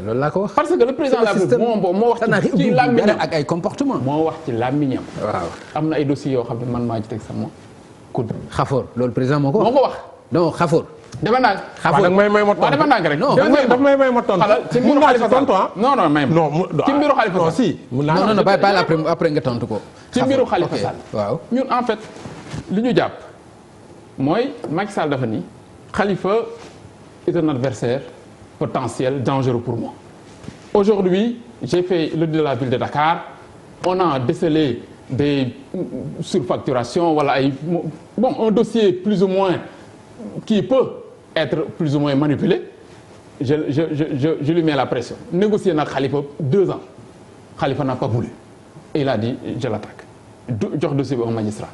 loolu laa ko wax. parce que le président de la République moo wax ci làmmiñam ak ay comportement moo wax ci làmmiñam. waaw am na ay dossiers yoo xam ne man maa ci teg sama kudd. Xafoor loolu président moo ko wax. moo ko wax non Xafoor. dama naan. Xafoor da nga may ma tontu waaw dama naan rek. non daf may ma tontu. ci mbiru Khalifa Sall non non même. non ci mbiru Khalifa Sall. si. non bàyyi après nga tontu ko. ci mbiru Khalifa Sall. waaw ñun en fait li ñu jàpp mooy Macky Sall dafa ni Khalifa est un adversaire potentiel dangereux pour moi. Aujourd'hui, j'ai fait le de la ville de Dakar. On a décelé des surfacturations, voilà, bon, un dossier plus ou moins qui peut être plus ou moins manipulé. Je lui mets la pression. Négocier avec Khalifa 2 ans. Khalifa n'a pas voulu. Et il a dit, je l'attaque. Jox dossier bi un magistrat.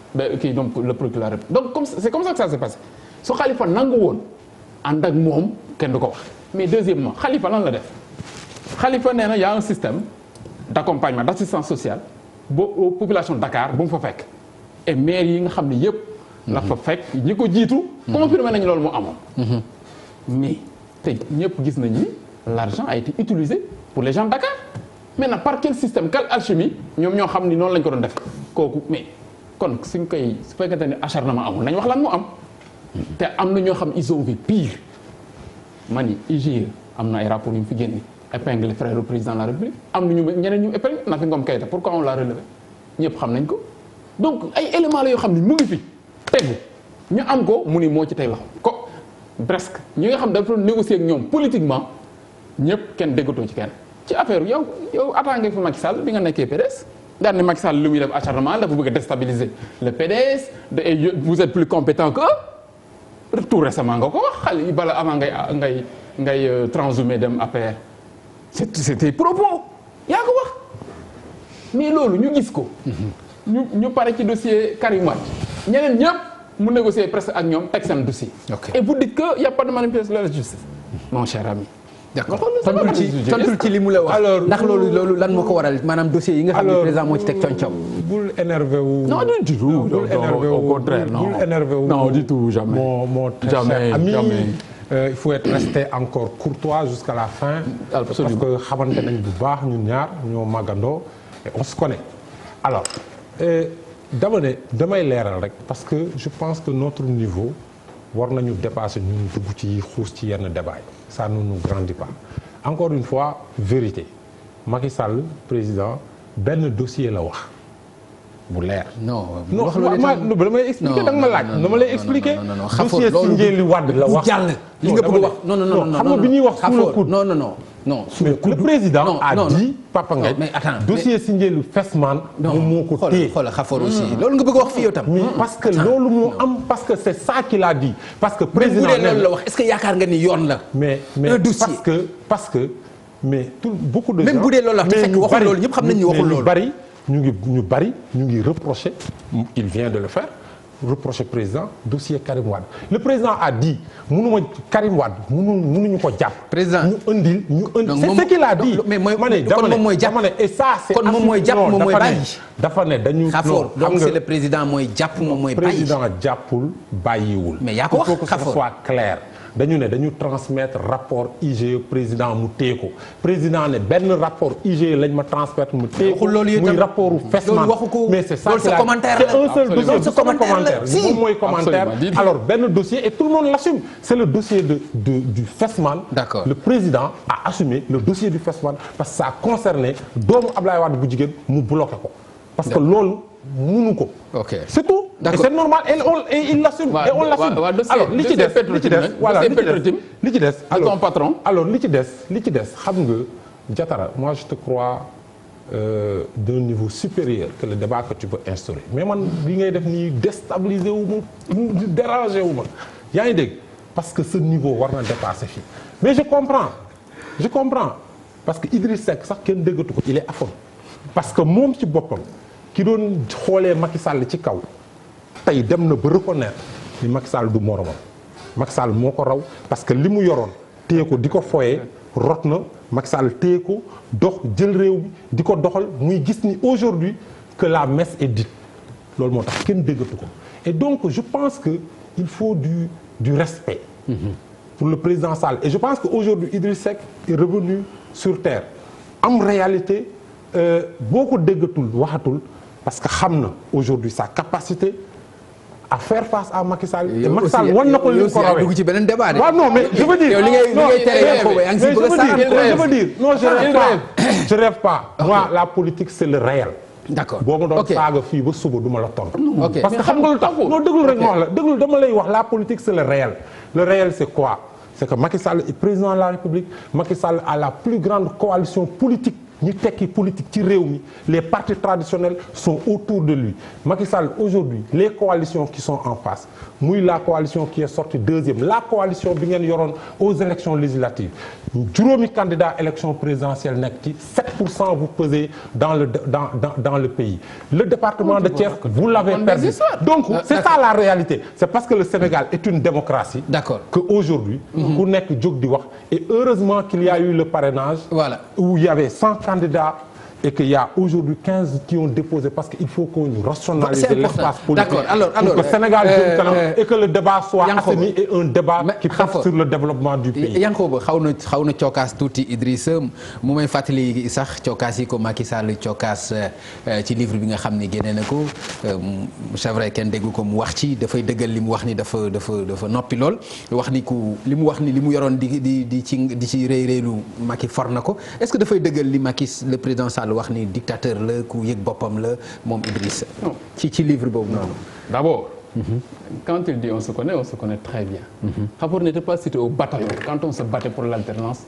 Donc le procureur. Donc c'est comme ça que ça s'est passé. So Khalifa nangu woon ànd ak moom kenn du ko wax. Mais deuxièmement, Khalifa lan la def. Khalifa nee na y a un système d'accompagnement, d'assistance sociale aux populations de Dakar bu mu fa fekk et maire yi nga xam ne yëpp. la fa fekk ñi ko jiitu. confirmé nañu loolu mu amoon. mais tey ñëpp gis nañu ni l'argent a été utilisé pour les gens de Dakar. maintenant par quel système quelle alchimie ñoom ñoo xam ni noonu lañ ko doon def kooku mais kon suñ koy su fekkente ni acharnement amul nañ wax lan moo am. te am na ñoo xam ils ont vu pire. ma ni IGE am na ay rapports yu mu fi génne épingle frère du président de la République am na ñu ñeneen ñu épingle Nafi Ngom Keïta pourquoi on l'a relevé ñëpp xam nañ ko donc ay éléments la yoo xam ne mu ngi fi tegu ñu am ko mu ni moo ci teg loxo ko presque ñi nga xam dafa doon négocier ak ñoom politiquement ñëpp kenn déggatoo ci kenn ci affaire yow attaqué fi Macky Sall bi nga nekkee PDS daan ne Macky Sall lu muy def acharnement dafa bëgg a déstabiliser le PDS vous êtes plus compétent que tout récemment nga ko wax xale yi bala avant ngay transhumé dem APR c'était propos yaa ko wax mais loolu ñu gis ko ñu pare ci dossier Karim Wade ñeneen ñëpp mu négocier presque ak ñoom teg seen dossier et vous dites que y a pas de manipulation de la justice mon cher ami d'accord tontul ci li mu la wax ndax loolu lan moo ko waral maanaam dossier yi nga xam ne président moo ci teg concom bul énervé wu non du tout bul énervé wu au contraire bul énervé wu non du tout jamais mon très cher ami il faut être resté encore courtois jusqu'à la fin absolument parce que xamante nañ bu baax ñun ñaar ñoo màggandoo et on se connaît alors damay leeral rek parce que je pense que notre niveau war nañu dépasser ñun dugg ci xuus ci yenn débat yi ça ne nous grandit pas encore une fois vérité Macky Sall président benn dossier la wax bu leer. non damay expliquer da nga ma laaj. dama lay expliquer. dossier Sindiély Wade la wax. li nga bëgg wax non xam nga bi ñuy wax sous le coude. non sous le coude. le président a dit Papa Ngagne. mais attends dossier Sindiély Fesman. moom moo ko téye xoolal Khafor aussi. loolu nga bëgg wax fii yow tam. parce que loolu moo am parce que c'est ça qu'il a dit. parce que président même bu dee loolu la wax est-ce que yaakaar nga ni yoon la. mais parce que mais beaucoup de gens. même bu dee loolu la te fekk waxul loolu ñëpp xam nañ ni waxul loolu. ñu ngi reprocher il vient de le faire reprocher président dossier Karim Wade le président a dit Karim Wade mënuñu ko jàpp. président ñu indil c'est ce qu'il a dit. mais kon moom mooy jàpp et ça c'est kon moom mooy jàpp moom mooy bàyyi. dafa ne dañu. Khafor donc c'est le président mooy jàpp moom mooy bàyyi. président jàppul bàyyiwul. mais yaa ko wax il faut que ce soit clair. dañu transmettre rapport IGE président mu téye ko président ne benn rapport IGE lañ ma transmettre mu téye ko muy rapport Fesman mais c'est ça c'est un seul dossier du sama commentaire moom mooy commentaire alors benn dossier et tout le monde l'assume c'est le dossier du Fesman. D'accord. Le président a assumé le dossier du Fesman parce que ça a concerné doomu Ablaye Wade bu jigéen mu bloqué ko parce que loolu mënu ko. ok c'est tout. Et c'est normal et il l'assume et on l'assume. alors li ci des voilà li ci des alors ton patron. alors li ci des xam nga Diatara moi je te crois d'un niveau supérieur que le débat que tu peux instaurer mais man li ngay def nii déstabiliser wu ma déranger wu ma yaa ngi dégg parce que ce niveau war na dépasser fii mais je comprends parce que Idriss Seck sax kenn déggatu ko il est aphone parce que moom ci boppam ki doon xoolee Macky Sall ci kaw tey dem na ba reconnaître ni Macky Sall du moromam Macky Sall moo ko raw parce que li mu yoroon téye ko di ko foyee rot na Macky Sall téye ko dox jël réew mi di ko doxal muy gis ni aujourd'hui que la messe est dite loolu moo tax kenn déggatu ko et donc je pense que il faut du respect pour le président Sall et je pense que aujourd'hui Idriss Seck est revenu sur terre am réalité boo ko déggatul waxatul parce que xam na aujourd'hui sa capacité à faire face à Macky Sall. et Macky Sall wan na ko li mu ko rawee dugg ci beneen débat de. waaw non mais je veux dire. yow li ngay tere foofu yaa ngi si bëgg a je veux dire non je rêve pas. moi la politique c'est le réel. d'accord boo ma doon saaga fii ba suba du ma la tontu. ok parce que xam nga lu tax non déglu rek ma wax la déglu dama lay wax la politique c'est le réel. le réel c'est quoi c'est que Macky Sall est président de la République Macky Sall a la plus grande coalition politique. ñu tekki politique ci réew mi les partis traditionnels sont autour de lui Macky Sall aujourd'hui les coalitions qui sont en face muy la coalition qui est sortie deuxième la coalition bi ngeen yoroon aux élections législatives juróomi candidat élection présidentielle nekk ci 7% vous pesez dans le pays le département de Thiès vous l'avez perdu donc c'est ça la réalité c'est parce que le Sénégal est une démocratie d'accord que aujourd'hui ku nekk jóg di wax et heureusement qu'il y a eu le parrainage voilà où il y avait 100 candidats et qu'il y a aujourd'hui 15 qui ont déposé parce qu'il faut qu'on rationalise l'espace politique. D'accord, alors pour que le Sénégal jëm kanam et que le débat soit assaini et un débat qui porte sur le développement du pays. Yankoba xaw na cokkaas tuuti Idrissa mu may fàttali sax cokkaas yi ko Macky Sall cokkaas ci livre bi nga xam ne génne na ko c'est vrai kenn déggu ko mu wax ci dafay dëggal li mu wax ni dafa noppi lool wax ni ku li mu wax ni li mu yoroon di ci réylu Macky for na ko est-ce que dafay dëggal li Macky le président Sall wax ni dictateur la ku yëg boppam la moom Idrissa ci livre boobu noonu. D'abord quand il dit on se connaît très bien. Khafor n'était pas cité au bataillon quand on se battait pour l'alternance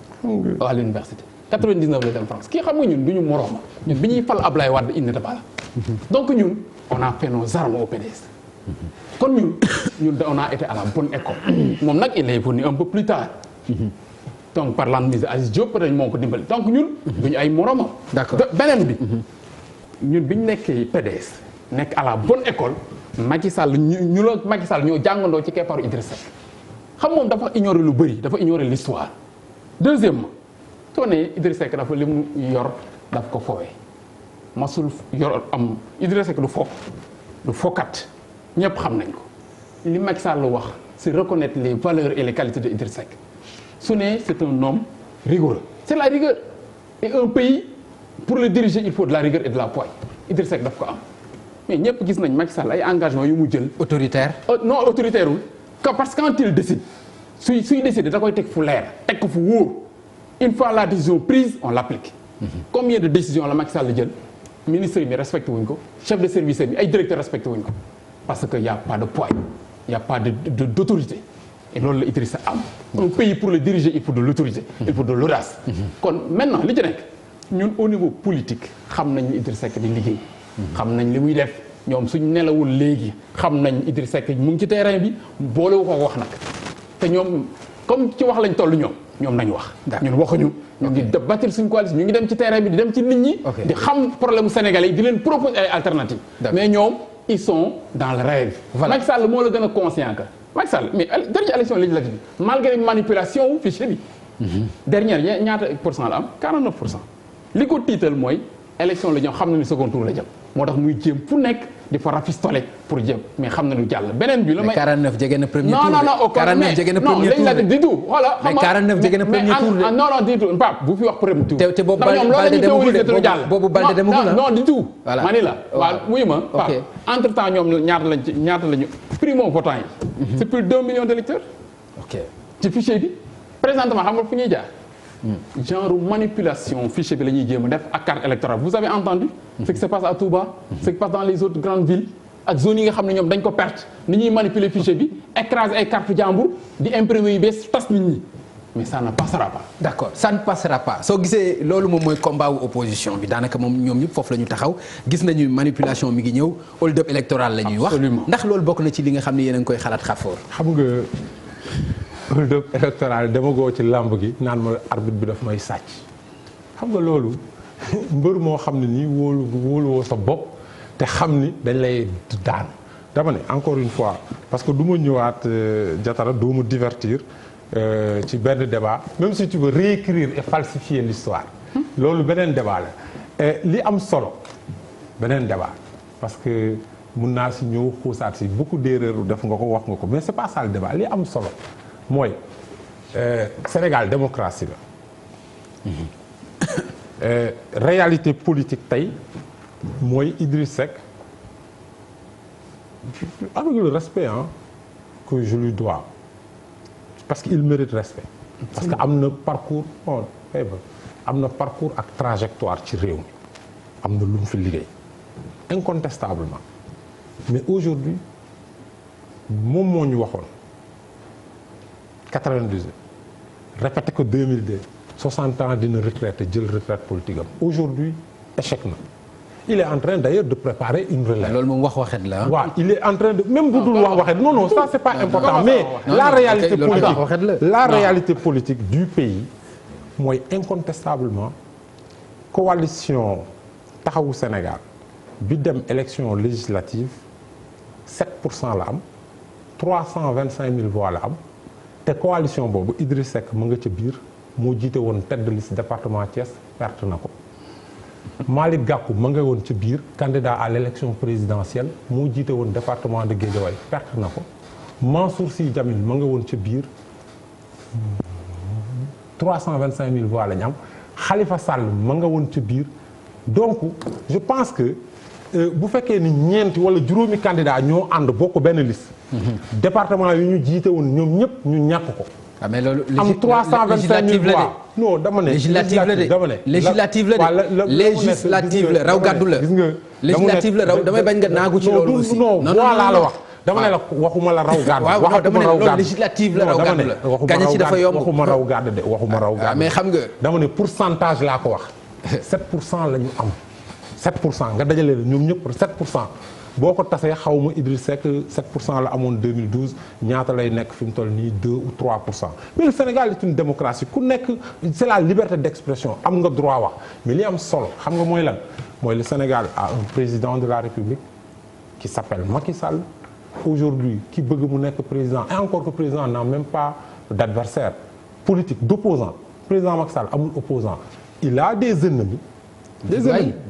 à l'université 99 la dem France kii xam nga ñun du ñu moroom ñun bi ñuy fal Ablaye Wade il n'était pas là donc ñun on a fait nos armes au PDS kon ñun on a été à la bonne école moom nag il est venu un peu plus tard donc par l'entremise Aziz Diop peut-être moo ko dimbali donc ñun duñu ay moroomam. D'accord beneen bi ñun bi ñu nekkee PDS nekk à la bonne école Macky Sall ñu la Macky Sall ñoo jàngandoo ci keppaaru Idrissa Seck xam moom dafa ignorer lu bëri dafa ignorer l'histoire deuxièmement soo nee Idrissa Seck dafa li mu yor daf ko foowee masul yor am Idrissa Seck du fokkat ñëpp xam nañ ko li Macky Sall wax c'est reconnaître les valeurs et les qualités de Idrissa Seck su ne c'est un homme rigoureux c'est la rigueur et un pays pour le diriger il faut de la rigueur et de la poigne Idrissa Seck daf ko am mais ñëpp gis nañ Macky Sall ay engagement yu mu jël. autoritaire. non autoritaire wul parce que quand il décide suy décider da koy teg fu leer teg ko fu wóor une fois la décision prise on l'applique. Combien de décisions la Macky Sall jël ministre yi respecté wuñ ko chef de service yi ay directeur respecté wuñ ko parce que y a pas de poigne y a pas d'autorité et loolu la Idrissa am. un pays pour le diriger il faut de l'autorité. il faut de l'audace. kon maintenant li ci nekk ñun au niveau politique xam nañ ni Idrissa Seck di liggéey. xam nañ li muy def ñoom suñ nelawul léegi xam nañ Idrissa Seck mu ngi ci terrain bi boolewu ko wax nag te ñoom comme ci wax lañ toll ñoom nañ wax. ñun waxuñu. ñu ngi bâtir suñu coalition ñu ngi dem ci terrain bi di dem ci nit ñi. di xam problème sénégalais yi di leen proposer ay alternatives. mais ñoom ils sont dans le rêve. Macky Sall moo la gën a conscient que Macky Sall mais dernière élection législative bi malgré manipulation wu fichier bi. dernière ñaata % la am 49%. li ko tiital mooy élection la ñoo xam na ni second tour la jëm moo tax muy jéem fu nekk di fa rafistoler pour jëm mais xam na lu jàll beneen bi la may 49 jege na premier tour non 49 jege na premier tour non léegi di tout voilà mais 49 jege na premier tour non di tout Pape bu fi wax premier tour te boobu Balde demagul boobu Balde demagul non di tout ma ni la waaw wuyu ma Pape entre temps ñoom ñaata lañu primo votant yi c'est plus de 2 millions d'électeurs ok ci fichier bi présentement xam nga fu ñuy jaar genre manipulation fichier bi la ñuy jéem a def ak carte électorale vous avez entendu ce qui se passe à Touba ce qui se passe dans les autres grandes villes ak zones yi nga xam ne ñoom dañ ko perte ni ñuy manipuler fichier bi écraser ay carte jàmbur di imprimer yu bees tas nit ñi mais ça ne passera pas. d'accord ça ne passera pas soo gisee loolu moom mooy combat wu opposition bi daanaka moom ñoom ñëpp foofu la ñu taxaw gis nañu manipulation mi ngi ñëw hold up électoral la ñuy wax ndax loolu bokk na ci li nga xam ne yéen a ngi koy xalaat Khafor. xam nga hold up électoral dama goo ci làmb gi naan ma arbitre bi daf may sàcc xam nga loolu mbër moo xam ne nii wóoluwoo sa bopp te xam ni dañ lay daan dama ne encore une fois parce que du ma ñëwaat Diatara doo ma divertir ci benn débat même si tu veux réécrire et falsifier l'histoire loolu beneen débat la li am solo beneen débat parce que mun naa si ñëw xuusaat si beaucoup d'erreurs def nga ko wax nga ko mais c'est pas ça le débat li am solo mooy Sénégal démocratie la réalité politique tey mooy Idriss Seck avec le respect que je lui dois parce que il mérite respect parce que am na parcours am na parcours ak trajectoire ci réew mi am na lu mu fi liggéey incontestablement mais aujourd'hui moom moo ñu waxoon 98 répété que 2002 60 ans dina retraité jël retraite politique am aujourd'hui échec na il est en train d'ailleurs de préparer une relève. loolu moom wax waxet la waaw il est en train de même bu dul wax waxet non ça c'est pas important mais la réalité politique la réalité politique du pays mooy incontestablement coalition taxawu Sénégal bi dem élection législative 7% la am 325 000 voix la am te coalition boobu Idriss Seck mu nga ca biir moo jiite woon tête de liste département Thiès perte na ko Malick Gakou ma nga woon ci biir candidat à l'élection présidentielle moo jiite woon département de Guédiawaye perte na ko Mansour Sy Djamil ma nga woon ci biir 325 000 voix la ñu am Khalifa Sall ma nga woon ci biir donc je pense que bu fekkee ni ñeenti wala juróomi candidat ñoo ànd bokk benn liste. département yi ñu jiite woon ñoom ñëpp ñu ñàkk ko. ah mais loolu am 325 000 voix non dama ne. législative la de dama ne. législative la raw gàddu la. gis nga législative la raw damay bañ nga naagu ci loolu aussi. non laa la wax. dama ne la waxuma la raw gàddu. waaw dama ne loolu législative la raw gàddu la. gañe ci dafa yomb waxuma raw gàddu de waxuma raw gàddu. mais xam nga. dama ne pourcentage laa ko wax. 7% la ñu am. 7% nga dajale la ñoom ñëpp 7% boo ko tasee xaw ma Idriss Seck 7% la amoon 2012 ñaata lay nekk fi mu toll nii 2 ou 3%. mais le Sénégal est une démocratie ku nekk c'est la liberté d'expression am nga droit wax mais li am solo xam nga mooy lan mooy le Sénégal a un président de la République qui s'appelle Macky Sall aujourd'hui ki bëgg mu nekk président et encore que président n'a même pas d'adversaire politique d'opposant président Macky Sall amul opposant il a des ennemis.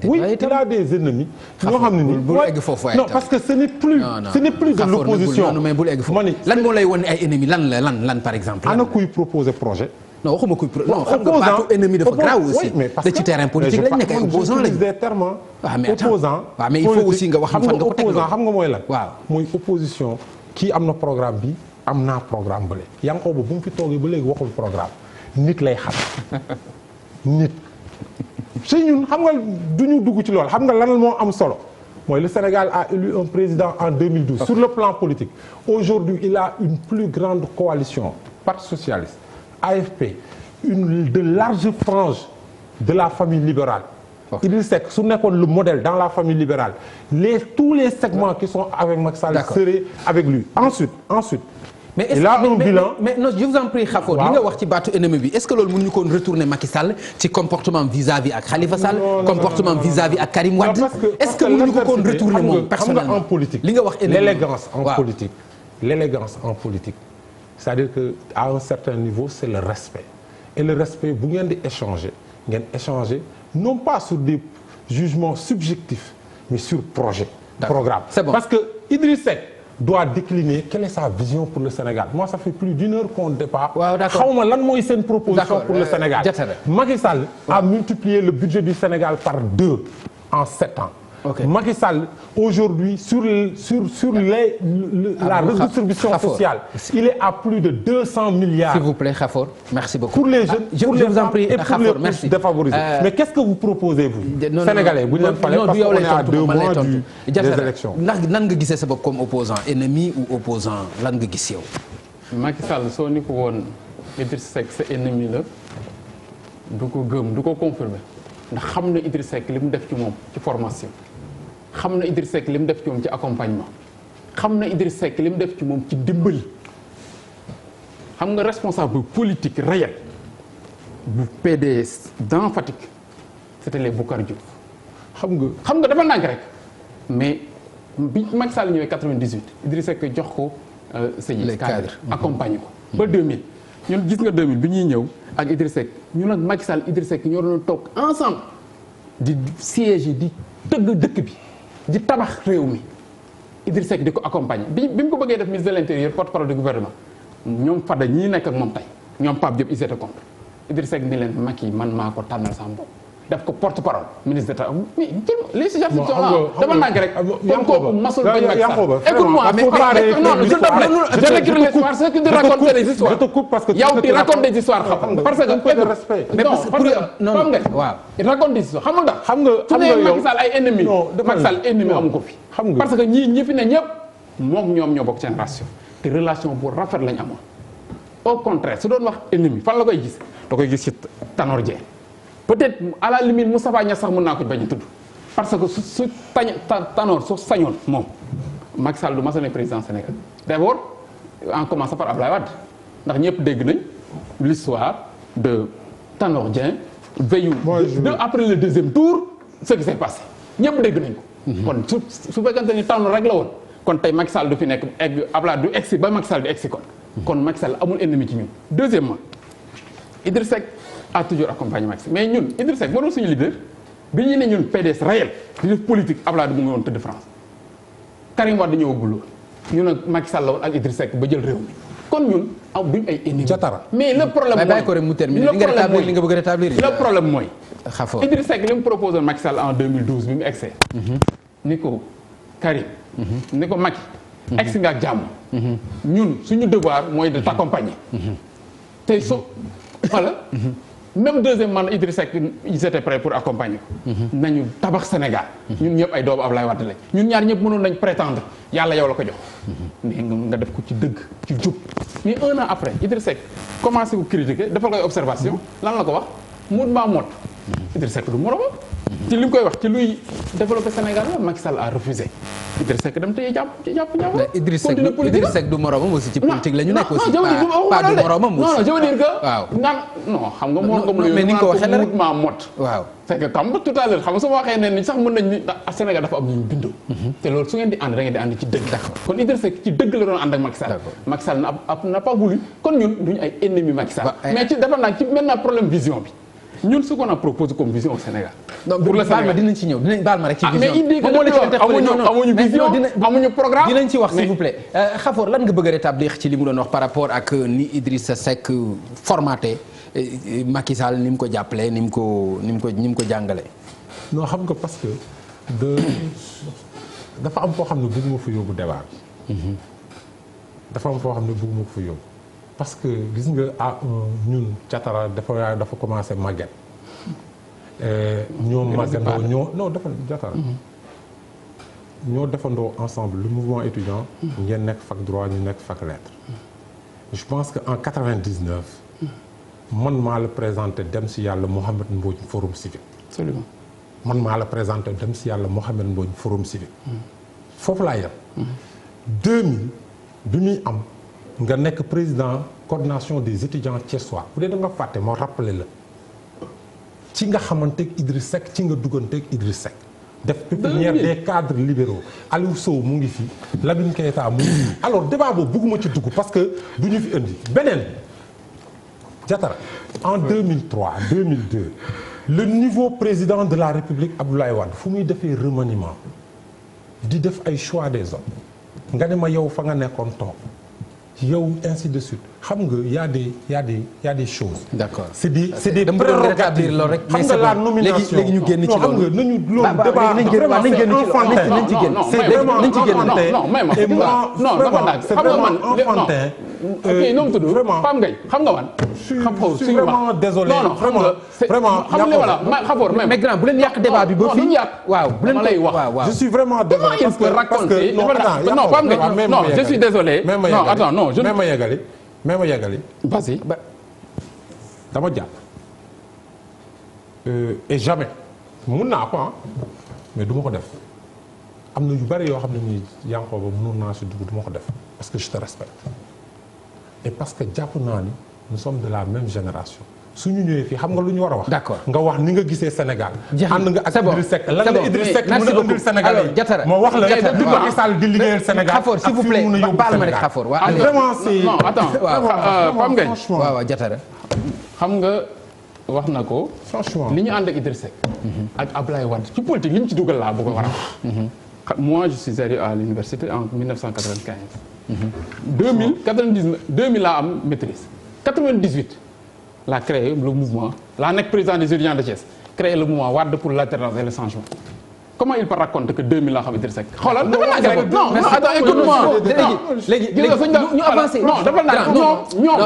Oui, il a des ennemis. ñoo xam ne nii non parce que ce n'est plus de l'opposition. non mais bul egg foofu lan moo lay wan ay ennemis lan par exemple. ana kuy proposer projet. non waxuma kuy non xam nga baatu ennemi dafa grave aussi. te ci terrain politique lañ nekk ay opposants lañ. des termes opposant waaw mais il faut aussi nga wax fan nga ko teg loolu. xam nga mooy lan. waaw mooy opposition kii am na programme bi am naa programme bële. Yankhoba bu mu fi toogee ba léegi waxul programme nit lay xam nit. si ñun xam nga du ñu dugg ci loolu xam nga lan moo am solo mooy le Sénégal a élu un président en 2012. Sur le plan politique aujourd'hui il a une plus grande coalition Parti socialiste AFP de larges franges de la famille libérale. Idriss Seck su nekkoon le modèle dans la famille libérale tous les segments qui sont avec Macky Sall seraient avec lui. Ensuite mais il a un bilan mais non je vous en prie Khafor li nga wax ci baatu ennemi bi est-ce que loolu mënuñu ko retourner Macky Sall ci comportement vis-à-vis ak Khalifa Sall comportement vis-à-vis ak Karim Wade est-ce que mënuñu ko retourner moom personnellement en politique li nga wax l'élégance en politique c'est-à-dire que à un certain niveau c'est le respect et le respect bu ngeen di échanger non pas sur des jugements subjectifs mais sur programme c'est bon parce que Idriss Seck doit décliner quelle est sa vision pour le Sénégal. Moi, ça fait plus d'une heure qu'on débat. Xawma lan mooy seen proposition pour le Sénégal. Macky Sall a multiplié le budget du Sénégal par 2 en 7 ans. Macky Sall aujourd'hui sur la redistribution sociale, il est à plus de 200 milliards. S'il vous plaît, Khafor, merci beaucoup. Pour les jeunes, je vous en prie, et pour les plus défavorisés. Mais qu'est-ce que vous proposez vous Sénégalais, bu ñu leen fale parce qu'on est à 2 mois des élections. Lan nga gisee sa bopp comme opposant ennemi ou opposant lan nga gis yow. Macky Sall soo ni ko woon Idriss Seck sa ennemi la du ko gëm du ko confirmer ndax xam na Idriss Seck li mu def ci moom ci formation. xam na Idriss Seck li mu def ci moom ci accompagnement xam na Idriss Seck li mu def ci moom ci dimbali xam nga responsable politique réel bu PDS dans Fatick c'était les Boucar Diouf xam nga dafa nànk rek mais bi Macky Sall ñëwee 98 Idriss Seck jox ko les cadres accompagner ko ba 2000 ñun gis nga 2000 bi ñuy ñëw ak Idriss Seck ñun ak Macky Sall Idriss Seck ñoo doon toog ensemble di siège di tëgg dëkk bi di tabax réew mi Idriss Seck di ko accompagner bi mu ko bëggee def ministre de l'intérieur porte-parole du gouvernement ñoom Fada ñii nekk ak moom tey ñoom Pape Diop ils étaient contre Idriss Seck ni leen Macky man maa ko tànnal sama bopp def ko porte-parole ministre d'État mais les suggestions dama nànk rek kon kooku masul bañ Macky Sall écoute-moi mais non je te plaît je t'écris l'histoire c'est que tu racontes des histoires je te coupe parce que yow tu racontes des histoires xam parce que non xam nga waaw raconte des histoires xam nga su ne Macky Sall ay ennemi Macky Sall ennemi amu ko fi parce que ñi fi ne ñëpp moom ñoom ñoo bokk génération te relation bu rafet lañ amoon au contraire su doon wax ennemi fan la koy gis da koy gis ci Tanor Dieng peut-être à la limite Moustapha Niasse sax mën naa ko bañ a tudd parce que su Tanor su sañoon moom Macky Sall du mas a ne président Sénégal d'abord en commençant par Abdoulaye Wade ndax ñëpp dégg nañ l'histoire de Tanor Dieng veille après le deuxième tour ce qui s'est passé ñëpp dégg nañ ko kon su fekkante ni Tanor rek la woon kon tey Macky Sall du fi nekk egg Abdoulaye du egsi ba Macky Sall di egsi kon Macky Sall amul ennemi ci ñun deuxièmement Idriss Seck a toujours accompagné Macky mais ñun Idriss Seck moo doon suñu leader bi ñu ne ñun PDS réel di def politique Abdoulaye mu ngi woon tëdd France Karim Wade ñëwagul woon ñu ne Macky Sall la woon ak Idriss Seck ba jël réew mi kon ñun am duñ ay ennemis. Jatara mais le problème mooy ko rek mu terminer li nga bëgg a rétablir. le problème mooy. Xafoor Idriss Seck li mu proposé Macky Sall en 2012 bi mu egsee. ni ko Karim. ni ko Macky. egsi nga ak jàmm. ñun suñu devoir mooy de t'accompagner. te voilà. même deuxième mandat Idriss Seck ils étaient prêts pour accompagner ko. nañu tabax Sénégal. ñun ñëpp ay doomu Ablaye Wade lañ ñun ñaar ñëpp mënoon nañ prétendre yàlla yow la ko jox. mais nga def ko ci dëgg ci jub. mais un an après Idriss Seck commencé ko critiquer dafa koy observation lan la ko wax mouvement mot. Idriss Seck du moromam. ci li mu koy wax ci luy développer Sénégal la Macky Sall a refusé. Idriss Seck dem tey jàpp ñaar. Idriss Seck du moromam aussi ci politique la ñu nekk aussi. pas du moromam aussi. non je veux dire que. waaw non xam nga moo nga mais ni nga ko waxee la rek mouvement mot. waaw c'est que comme tout à l'heure xam nga su ma waxee ne ni sax mën nañ ni Sénégal dafa am ñu bindoo. te loolu su ngeen di ànd da ngeen di ànd ci dëgg. kon Idriss Seck ci dëgg la doon ànd ak Macky Sall. Macky Sall n'a pas voulu kon ñun duñu ay ennemis Macky Sall. mais ci dafa nag ci maintenant problème vision bi. ñun ce qu'on a proposé comme vision au Sénégal. donc pour le Sénégal dinañ ci ñëw baal ma rek ci vision. mais il dit que amuñu vision amuñu programme. dinañ ci wax s'il vous plaît. Xafoor lan nga bëgg a rétablir ci li mu doon wax par rapport ak ni Idrissa Seck formaté Macky Sall ni mu ko jàppalee ni mu ko jàngalee. non xam nga parce que dafa am foo xam ne bëgguma fa yóbbu débat bi. dafa am foo xam ne bëgguma ko fa yóbbu. parce que gis nga ñun Jatara dafa commencé màgget. ñoo màggandoo non dafa Jatara. ñoo defandoo ensemble le mouvement étudiant. ngeen nekk fac droit ñu nekk fac lettres. je pense que en 99. man maa la présenté dem si yàlla Mouhamed Mbodj forum civique. absolument. man maa la présenté dem si yàlla Mouhamed Mbodj forum civique. foofu laa yem. 2000 bi muy am. nga nekk président coordination des étudiants thiessois bu dee da nga fàtte moo rappelé la ci nga xamanteeg Idriss Seck ci nga dugganteeg Idriss Seck def pépinière des cadres libéraux Aliou Sow mu ngi fi Lamine Keita mu ngi fi alors débat boobu bëgguma ci dugg parce que du ñu fi indi beneen Jatara en 2003 2002 le nouveau président de la République Abdoulaye Wade fu muy defee remaniement di def ay choix des hommes nga ne ma yow fa nga nekkoon toog yow ainsi de suite xam nga y a des choses. d'accord c'est des prérogatives loolu rek. xam nga la nomination léegi ñu génn ci loolu. xam nga nañu loolu débat vraiment c'est enfantin. non même c'est vraiment enfantin. ok ñoom tudd Pam Ngagne xam nga man. je suis vraiment désolé. vraiment xam nga voilà Xafoor même. mais grand bu leen yàq débat bi ba fii. waaw bu leen lay wax. je suis vraiment désolé parce que non Pam Ngagne non je suis désolé. non attends non je. même ma yeggali. vas-y. dama jàpp et jamais mun naa ko mais du ma ko def am na yu bari yoo xam ne nii Yankhoba ba mënoon naa si dugg du ma ko def parce que je te respecte et parce que jàpp naa ni nous sommes de la même génération su ñu ñëwee fii xam nga lu ñu war a wax. d'accord nga wax ni nga gisee Sénégal. ànd nga ak Idriss Seck lan la Idriss Seck mën a indil Sénégal yi. Jatara moo wax la depuis Macky Sall di liggéeyal Sénégal. Xafoor s'il vous plaît baal ma rek Xafoor waaw. vraiment c'est non attends Pam Ngagne waaw Jatara. xam nga wax na ko. franchement li ñu ànd ak Idriss Seck. ak Ablaye Wade ci politique li mu ci dugal laa bëgg a war a wax. moi je suis allé à l'université en 1995. 2000 laa am maîtrise 98. laa créé le mouvement laa nekk président des étudiants de Thiès créé le mouvement Wade pour l'alternance et le changement comment il peut raconter que 2000 laa xam Idriss Seck xoolal dafa naa rek non attends écoute-moi léegi ñu avancé non dafa naa ñoom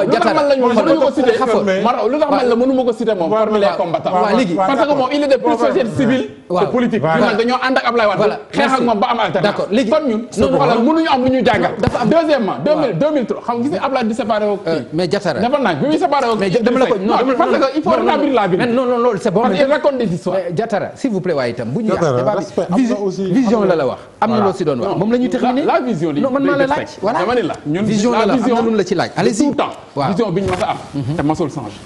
lu tax man la ñu mënuñu ko cité lu tax man la mënuma ko cité moom parmi les combattants parce que moom il est de plus société civile que politique ñu nag dañoo ànd ak Ablaye Wade xeex ak moom ba am alternance kon ñun xoolal mënuñu am lu ñu jàngal deuxièmement 2003 xam nga gis nga Ablaye di séparé woo kii mais Jatara dafa naa bi muy séparé woo kii dama la ko non parce que il faut rétablir la vie non loolu c'est bon parce qu'il raconte des histoires Jatara s'il vous plaît waaye itam bu ñu vision la wax am na loo si doon wax moom la ñuy terminer la vision li non man maa la laaj voilà dama ne la ñun vision la am na lu la ci laaj allez-y tout temps vision bi ñu mas a am te masul change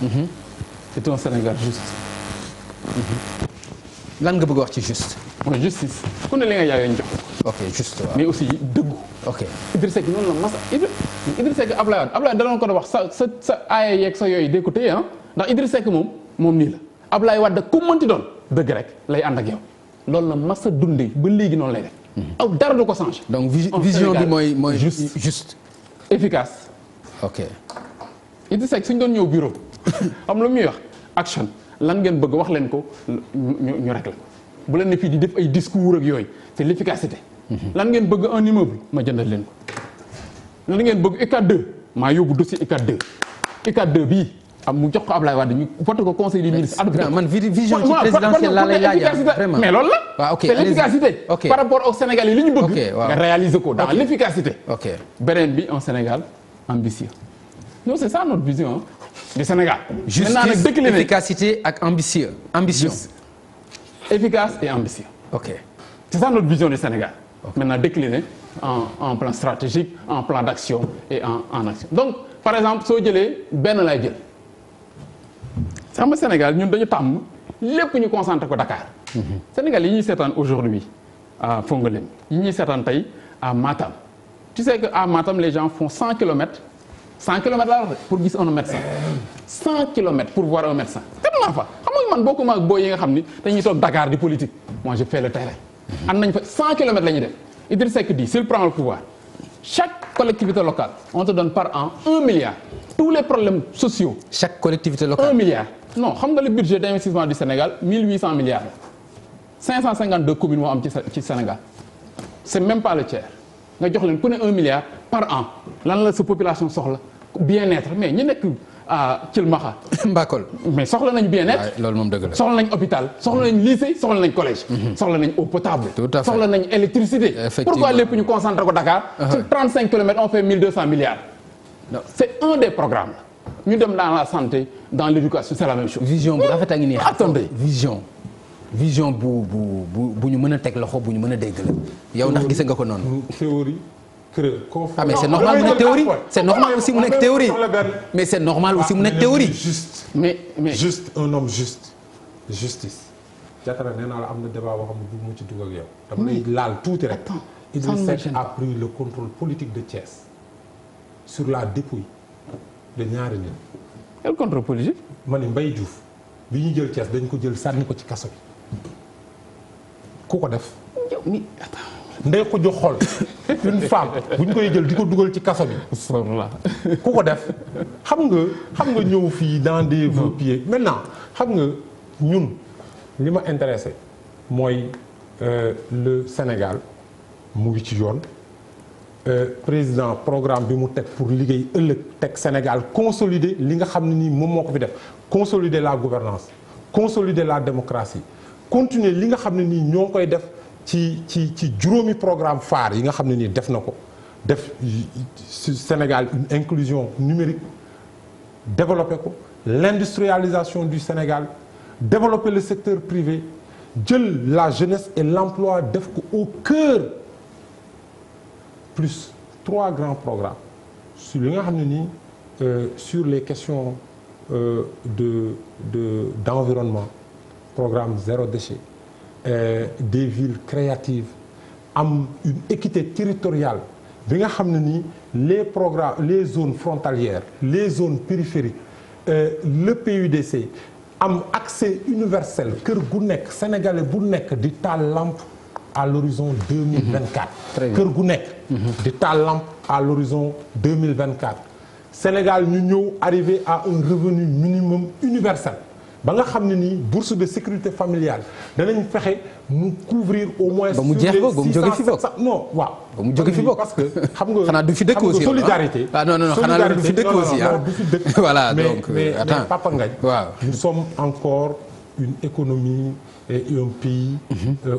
c'est un Sénégal juste lan nga bëgg a wax ci juste mooy justice ku ne li nga yaayoo ñu jox ok juste waaw mais aussi dëggu ok Idriss Seck noonu la mas a Idriss Seck Ablaye Wade danoon ko wax sa aaya yeeg sa yooyu dee ko téye ndax Idriss Seck moom nii la Ablaye Wade ku mënti doon dëgg rek lay ànd ak yow loolu la mas a dundee ba léegi noonu lay def. aw dara du ko changé. donc vision bi mooy juste efficace. ok. Idrissa Seck suñ doon ñëw bureau xam lu muy wax action lan ngeen bëgg wax leen ko ñu rek la bu leen ne fii di def ay discours ak yooyu c'est l'efficacité. lan ngeen bëgg un immeuble ma jëndal leen ko. lan ngeen bëgg UCAD 2 maa yóbbu dossier UCAD 2 UCAD 2 bii am mu jox ko Ablaye Wade ñu voté ko conseil des ministres. man vision ci présidentielle laa lay laaj vraiment mais loolu la. waaw ok c'est l'efficacité. ok par rapport au Sénégal yi li ñu bëgg. ok waaw nga réaliser ko dans l'efficacité. ok beneen bi un Sénégal ambitieux. non c'est ça notre vision du Sénégal. justice efficacité ak ambition. efficace et ambitieux. ok c'est ça notre vision du Sénégal. maintenant décliné en plan stratégique en plan d'action et en action donc par exemple soo jëlee benn lay jël. xam nga Sénégal ñun dañu tàmm lépp ñu concentré ko Dakar. Sénégal yi ñuy seetaan aujourd'hui à Fongolim yi ñuy seetaan tey à Matam tu sais que à Matam les gens font 100 kilomètres 100 kilomètres la wax pour gis un médecin 100 kilomètres pour voir un médecin dem naa fa xam nga man bokkuma ak booy yi nga xam ni dañuy toog Dakar di politique moi je fais le terrain. am nañ fa 100 kilomètres la ñuy def Idrissa Seck dit s'il prend le pouvoir chaque collectivité locale on te donne par an 1 milliard tous les problèmes sociaux. chaque collectivité locale 1 milliard. non xam nga le budget d'investissement du Sénégal 1800 milliards la 552 communes moo am ci Sénégal c'est même pas le tiers nga jox leen ku ne 1 milliard par an lan la sa population soxla bien-être mais ñi nekk à Thilmakha. Mbakol mais soxla nañ bien-être. loolu moom dëgg la. soxla nañ hôpital soxla nañ lycée soxla nañ collège. soxla nañ eau potable. tout à fait soxla nañ électricité. pourquoi lépp ñu concentré ko Dakar. sur 35 kilomètres on fait 1200 milliards. non c'est un des programmes. ñu dem dans la santé dans l'éducation c'est la même chose. vision bu rafet a ngi nii. attendez vision bu ñu mën a teg loxo bu ñu mën a dégg la. yow ndax gise nga ko noonu. théorie. ah mais c'est normal mu nekk théorie c'est normal aussi mu nekk théorie mais c'est normal aussi mu nekk théorie. juste mais juste un homme juste justice. Diatara nee naa la am na débat boo xam ne bu mu ci dugg ak yow. dama lay laal tuuti rek. Idrissa Seck a pris le contrôle politique de Thiès sur la dépouille de ñaari nit. quel contrôle politique. ma ne Mbaye Diouf bi ñu jël Thiès dañ ko jël sànni ko ci kaso bi ku ko def. ndey ko jox xol une femme bu ñu koy jël di ko dugal ci kaso bi. ku ko def xam nga ñëw fii dans des vœux pieux maintenant xam nga ñun li ma intéressé mooy le Sénégal mu ngi ci yoon président programme bi mu teg pour liggéey ëllëg teg Sénégal consolider li nga xam ne nii moom moo ko fi def consolider la gouvernance consolider la démocratie continuer li nga xam ne nii ñoo ngi koy def ci juróomi programme phare yi nga xam ne nii def na ko def Sénégal une inclusion numérique développer ko l'industrialisation du Sénégal développer le secteur privé jël la jeunesse et l'emploi def ko au cœur plus 3 grands programmes sur li nga xam ne nii sur les questions d'environnement programme zéro déchet des villes créatives am une équité territoriale bi nga xam ne nii les programmes les zones frontalières les zones périphériques le PUDC am accès universel kër gu nekk sénégalais bu nekk di taal lampe à l'horizon 2024 kër gu nekk di taal lampe à l'horizon 2024 Sénégal ñu ñëw arrivé à un revenu minimum universel ba nga xam ne nii bourse de sécurité familiale danañ fexe mu couvrir au moins. ba mu jeex boog ba mu jóge fi boog non waaw. ba mu jóge fi boog parce que xam nga. xanaa du fi dëkk aussi solidarité. ah non xanaa du fi dëkk aussi ah du fi dëkk. voilà donc mais Papa Ngagne. waaw nous sommes encore une économie et un pays.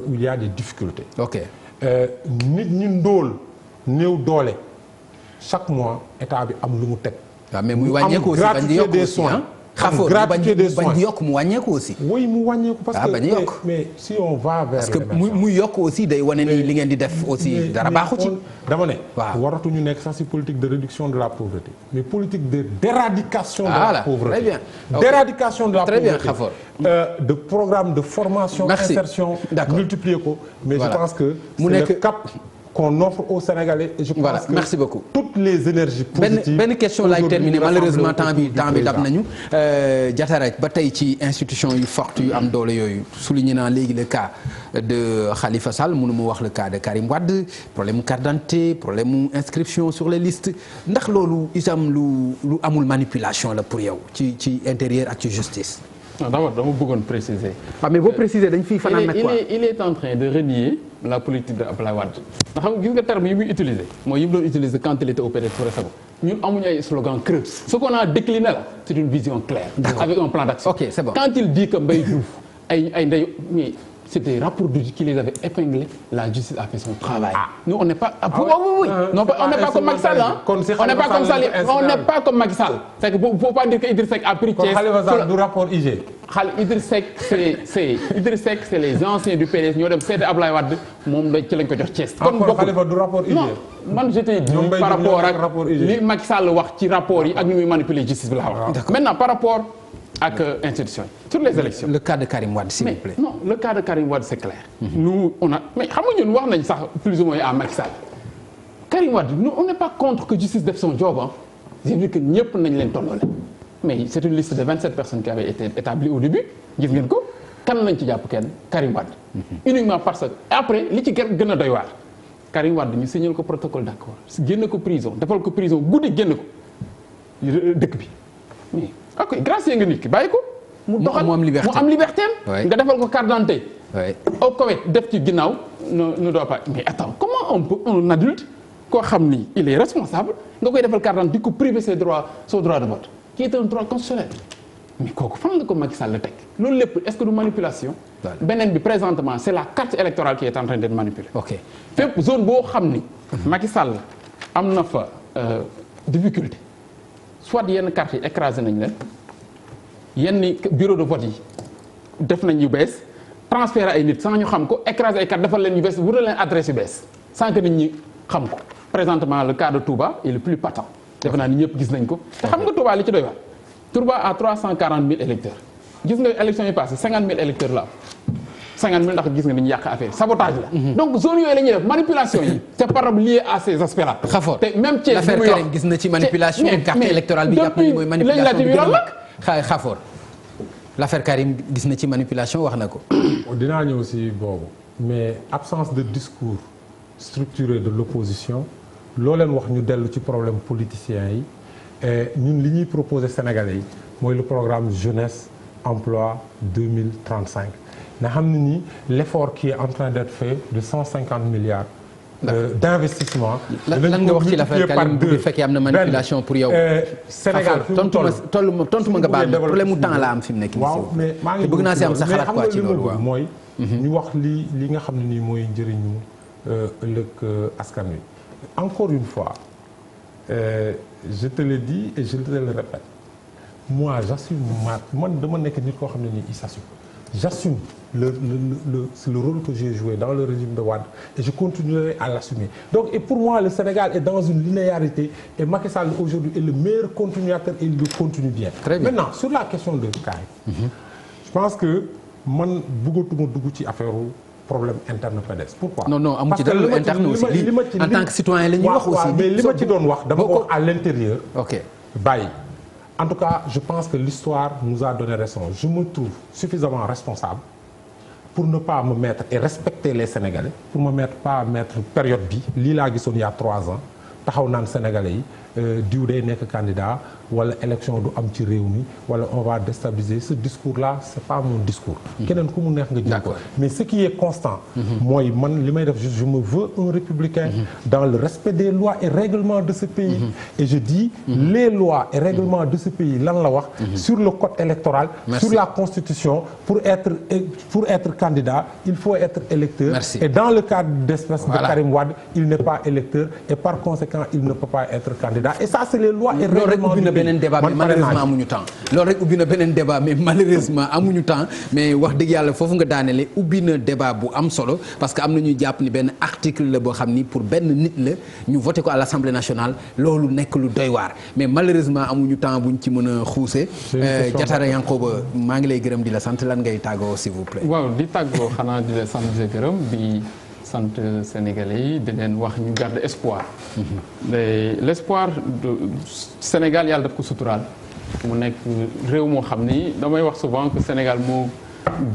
où il y a des difficultés. ok nit ñi ndóol néew doole chaque mois état bi am lu mu teg. waaw mais muy wàññeeku aussi bañ di yokk aussi xafoor gratuité des soins bañ di yokk mu wàññeeku aussi. oui mu wàññeeku parce que bañ a yokk mais si on va vers parce que muy yokk aussi day wane ni li ngeen di def aussi dara baaxu ci. dama ne. waaw waratuñu nekk sax ci politique de réduction de la pauvreté mais politique d'éradication de la pauvreté. très bien d'éradication de la pauvreté. très bien xafoor. de programme de formation. merci insertion. d'accord multiplier ko. mais voilà. je pense que mu nekk c'est le cap qu'on offre aux Sénégalais. Et je pense voilà, que merci beaucoup. toutes les énergies positives. benn question laay terminer malheureusement temps bi dab nañu. Diatara ba tey ci institution yu forte yu am doole yooyu souligné naa léegi le cas de Khalifa Sall mënu ma wax le cas de Karim Wade problème mu carte d'identité problème mu inscription sur les listes ndax loolu itam lu amul manipulation la pour yow ci intérieur ak ci justice. non d'abord dama bëggoon préciser. mais boo préciser dañ fiy fanaan nag quoi il est en train de renier la politique de Abdoulaye Wade. ndax xam nga gis nga terme yi muy utiliser mooy yi mu doon utiliser quand il était au PDS pour récemment ñun amuñu ay slogan creux. ce qu'on a décliné là c'est une vision claire. avec un plan d'action. ok c'est bon quand il dit que Mbaye Diouf ay ndey mais c'était rapport d'audit qui les avait épinglés la justice a fait son travail. nous on n'est pas oui. non on n'est pas comme Macky Sall on n'est pas comme Sall on n'est pas comme Macky Sall. c'est que faut pas dire que Idriss Seck a pris Thiès. kon Khalifa Sall du rapport IG. Idriss Seck c'est les anciens du PDS ñoo dem seeti Ablaye Wade moom ci lañ ko jox Thiès. kon bokkul Khalifa du rapport IG. non man je t'ai dit par rapport ak li Macky Sall wax ci rapport yi ak ni muy manipuler justice bi laa wax. maintenant par rapport ak institution yi sur les élections. le cas de Karim Wade s'il vous plaît. non le cas de Karim Wade c'est clair. nous on a mais xam nga ñun wax nañ sax plus ou moins à Macky Sall. Karim Wade nous on n'est pas contre que justice def son job j'ai vu que ñëpp nañ leen tolloole mais c'est une liste de 27 personnes qui avait été établie au début gis ngeen ko kan lañ ci jàpp kenn Karim Wade. uniquement parce que après li ci gën a doy waar Karim Wade ñu signal ko protocole d'accord génn ko prison defal ko prison guddi génn ko dëkk bi mais ok gracier nga nit ki bàyyi ko. mu doxal mu am liberté nga defal ko carte d'identité. au Koweït def ci ginnaaw ne doit pas mais attends comment on peut un adulte koo xam ni il est responsable nga koy defal carte d'identité di ko priver son droit de vote qui est un droit constitutionnel mais kooku fan nga ko Macky Sall la teg loolu lépp est-ce que du manipulation. beneen bi présentement c'est la carte électorale qui est en train d'être manipulée. ok fépp zone boo xam ni. Macky Sall am na fa difficulté soit yenn carte yi écrasé nañ leen yenn bureau de vote yi def nañ yu bees transférer ay nit sans ñu xam ko écraser ay carte defal leen yu bees wutal leen adresse yu bees sans que nit ñi xam ko présentement le cas de Touba est le plus patent. defe naa ni ñëpp gis nañ ko te xam nga Touba li ci doy waar Touba a 340 000 électeurs gis nga élection yi passé 50 000 électeurs la am 50 000 ndax gis nga ni ñu yàq affaire sabotage la. donc zone yooyu la ñuy def manipulation yi. c'est par exemple lié à ces aspects là. Xafoor te même Thiès l'affaire Karim gis na ci manipulation carte électorale bi jàpp nañu mooy manipulation bi gën a mag Xafoor l'affaire Karim gis na ci manipulation wax na ko. dinaa ñëw si boobu mais absence de discours structuré de l'opposition loo leen wax ñu dellu ci problème politicien yi ñun li ñuy proposer Sénégalais yi mooy le programme jeunesse emploi 2035 nga xam ne ni l'effort qui est en train d'être fait de 150 milliards d'investissement. lan nga wax ci l'affaire Karim bu fekkee am na manipulation pour yow. Sénégal fi mu tontu ma nga baal ma problème mu temps la am fi mu nekk nii. waaw mais maa ngi bëgg naa si am sa xalaat quoi ci loolu waaw mooy. ñu wax li nga xam ne nii mooy njëriñu ëllëg askan wi. encore une fois je te le dis et je te le répète moi j'assume man dama nekk nit koo xam ne nii il s'assume. J'assume le rôle que j'ai joué dans le régime de Wade et je continuerai à l'assumer. Donc et pour moi le Sénégal est dans une linéarité et Macky Sall aujourd'hui est le meilleur continuateur et il le continue bien. Très bien. Maintenant sur la question de Karim. Je pense que man bëggatuma dugg ci affaire problème interne PDS. Pourquoi? Non amu ci dara interne aussi en tant que citoyen la ñuy wax aussi. mais li ma ci doon wax dama ko wax à l'intérieur. OK bàyyi. En tout cas, je pense que l'histoire nous a donné raison. Je me trouve suffisamment responsable pour ne pas me mettre et respecter les Sénégalais, pour me mettre pas mettre période bi lii laa gisoon il y a 3 ans taxaw naan Sénégalais yi diw day nekk candidat wala élection du am ci réew mi wala on va déstabiliser ce discours-là c'est pas mon discours. keneen ku mu neex nga jël ko mais ce qui est constant. mooy man li may def je me veux un républicain. dans le respect des lois et règlements de ce pays. et je dis les lois et règlements de ce pays lan la wax. sur le code électoral. sur la constitution pour être candidat il faut être électeur. et dans le cas d'espèce de Karim Wade il n'est pas électeur et par conséquent il ne peut pas être candidat et ça c'est les lois et règlements. beneen débat mais malheureusement amuñu temps loolu rek ubbi na beneen débat mais malheureusement amuñu temps mais wax dëgg yàlla foofu nga daanele ubbi na débat bu am solo parce que am na ñuy jàpp ni benn article la boo xam ni pour benn nit la ñu voté ko à l'Assemblée nationale loolu nekk lu doy waar mais malheureusement amuñu temps buñ ci mën a xuuse. Diatara Yankoba maa ngi lay gërëm di la sant lan ngay tàggoo s'il vous plaît. waaw di tàggoo xanaa di la sant di la gërëm di sant Sénégalais yi di leen wax ñu garder espoir. L'espoir Sénégal yàlla daf ko suturaal mu nekk réew moo xam ni damay wax souvent que Sénégal moo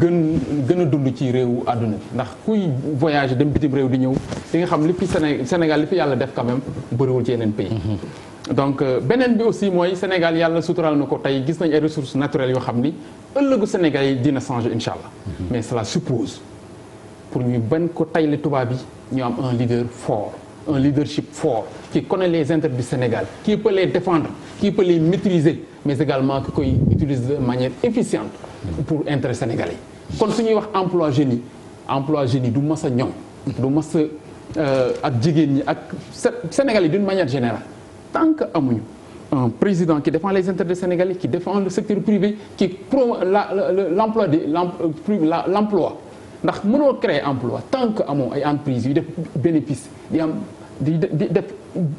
gën a dund ci réewu àdduna bi ndax kuy voyage dem bitim réew di ñëw di nga xam li fi Sénégal li fi yàlla def quand même bëriwul ci yeneen pays. donc beneen bi aussi mooy Sénégal yàlla suturaal na ko tey gis nañ ay ressources naturelles yoo xam ni ëllëgu Sénégal yi dina changer incha allah. mais cela suppose pour ñu bañ ko tayle tubaab yi ñu am un leader fort un leadership fort qui connaît les intérêts du Sénégal qui peut les défendre qui peut les maîtriser mais également qui koy utiliser de manière efficiente pour intérêt sénégalais yi. kon su ñuy wax emploi jeunes yi du mas a ñoŋ. du mas a ak jigéen ñi ak Sénégal yi d'une manière générale. tant que amuñu un président qui défend les intérêts des Sénégalais qui défend le secteur privé qui promeut l'emploi ndax mënoo créer emploi tant que amoo ay entreprises yu def bénéfice di def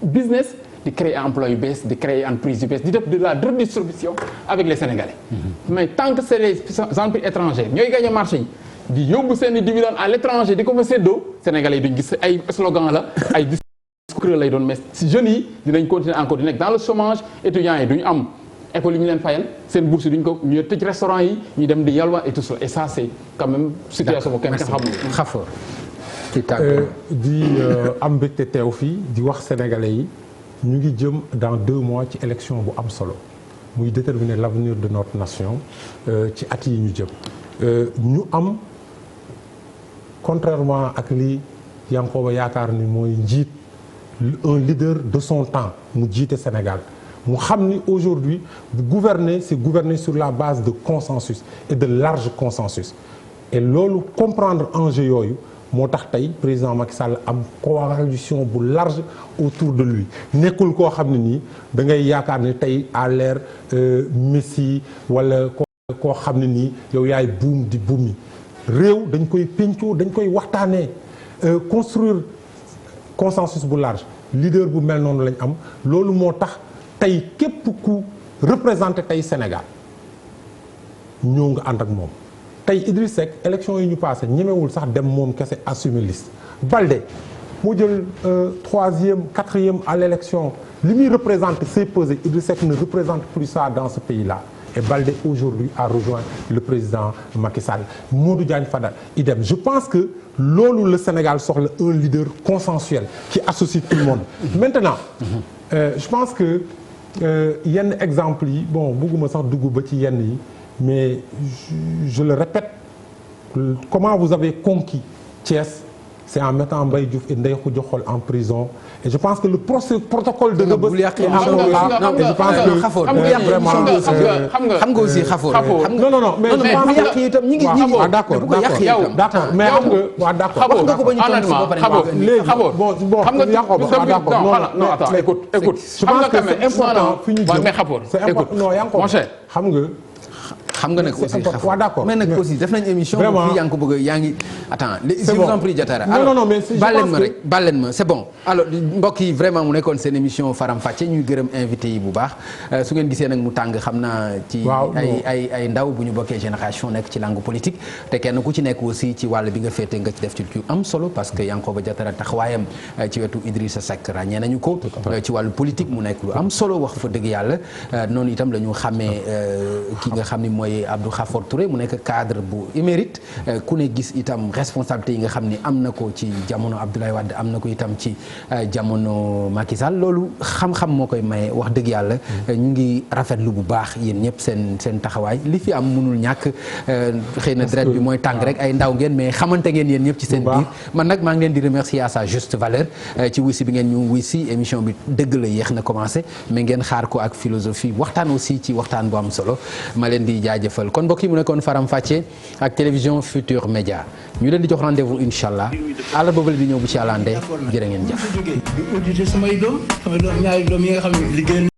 business di créer emploi yu bees di créer entreprise yu bees di def de la redistribution avec les Sénégalais. mais tant que c'est les entreprises étrangères ñooy gagner marché yi di yóbbu seen i dividendes à l'étranger di ko fa séddoo Sénégalais yi duñ gis ay slogan la ay discours lay doon mais si jeunes yi dinañ continuer encore di nekk dans le chômage étudiants yi duñu am école yi ñu leen fayal seen bourse duñ ko ñu tëj restaurant yi ñu dem di yalwa et tout ça et ça c'est quand même situation bu kenn xamul. Khafor di am mbégte teew fii di wax sénégalais yi ñu ngi jëm dans 2 mois ci élection bu am solo muy déterminer l'avenir de notre nation ci at yi ñu jëm ñu am contrairement ak li Yankhoba yaakaar ni mooy njiit un leader de son temps mu jiite Sénégal mu xam ni aujourd'hui gouverner c'est gouverner sur la base de consensus et de large consensus et loolu comprendre enjeu yooyu moo tax tey président Macky Sall am coalition bu large autour de lui nekkul koo xam ne nii da ngay yaakaar ne tey à l'ère Messi wala koo xam ne nii yow yaay buum di buumi réew dañ koy pencoo dañ koy waxtaanee construire consensus bu large leader bu mel noonu lañ am loolu moo tax tey képp ku représenté tey Sénégal ñëw nga ànd ak moom tey Idriss Seck élection yi ñu passé ñemewul sax dem moom kese assumer liste Baldé moo jël 3e 4e à l'élection li muy représente c'est pesé Idriss Seck ne représente plus ça dans ce pays-là et Baldé aujourd'hui a rejoint le président Macky Sall Modou Diagne Fada idem je pense que loolu le Sénégal soxla un leader consensuel qui associe tout le monde maintenant je pense que yenn exemple yi bon bëgguma sax dugg ba ci yenn yi mais je le répète comment vous avez conquis Thiès c'est en mettant Mbaye Diouf et Ndeye Khoudia Khol en prison et je pense que le protocole de Rebeuss est encore là et je pense que vraiment xam nga aussi Khafor non mais je pense que itam ñi ngi waaw d'accord mais xam nga waaw d'accord wax nga ko ba ñu tontu si ba pare léegi bon xam nga Yankhoba d'accord non attends écoute je pense que c'est important fi ñu jëm c'est important non Yankhoba xam nga nag aussi waaw d'accord mais nag aussi def nañ émission fii yaa ngi ko bëgg yaa ngi attends je vous en prie Diatara non mais baal leen ma c'est bon alors mbokk yi vraiment mu nekkoon seen émission Faram Facce ñuy gërëm invité yi bu baax su ngeen gisee nag mu tàng xam naa ci ay ndaw bu ñu bokkee génération nekk ci langue politique te kenn ku ci nekk aussi ci wàll bi nga féete nga ci def ci lu am solo parce que Yankhoba Diatara taxawaayam ci wetu Idrissa Seck ràññee nañu ko ci wàllu politique mu nekk lu am solo wax fa dëgg yàlla noonu itam la ñu xamee ki nga xam ni mooy Abdou Khafor Touré mu nekk cadre bu émérite ku ne gis itam responsabilité yi nga xam ni am na ko ci jamono Abdoulaye Wade am na ko itam ci jamono Macky Sall loolu xam-xam moo koy maye wax dëgg yàlla ñu ngi rafetlu bu baax yéen ñëpp seen taxawaay li fi am mënul ñàkk xëy na deret bi mooy tàng rek ay ndaw ngeen mais xamante ngeen yéen ñëpp ci seen biir man nag maa ngi leen di remercier à sa juste valeur ci wisi bi ngeen ñu wisi émission bi dëgg la yéex na commencé mais ngeen xaar ko ak philosophie waxtaan aussi ci waxtaan bu am solo ma leen di jaajëfal kon mbokk yi mu nekkoon Faram Facce ak télévision Futur Média ñu leen di jox rendez-vous incha allah àll boobu la di ñëw bu ci àllande jërë ngeen jëf. samay doom ñaari doom yi nga xam ne liggéey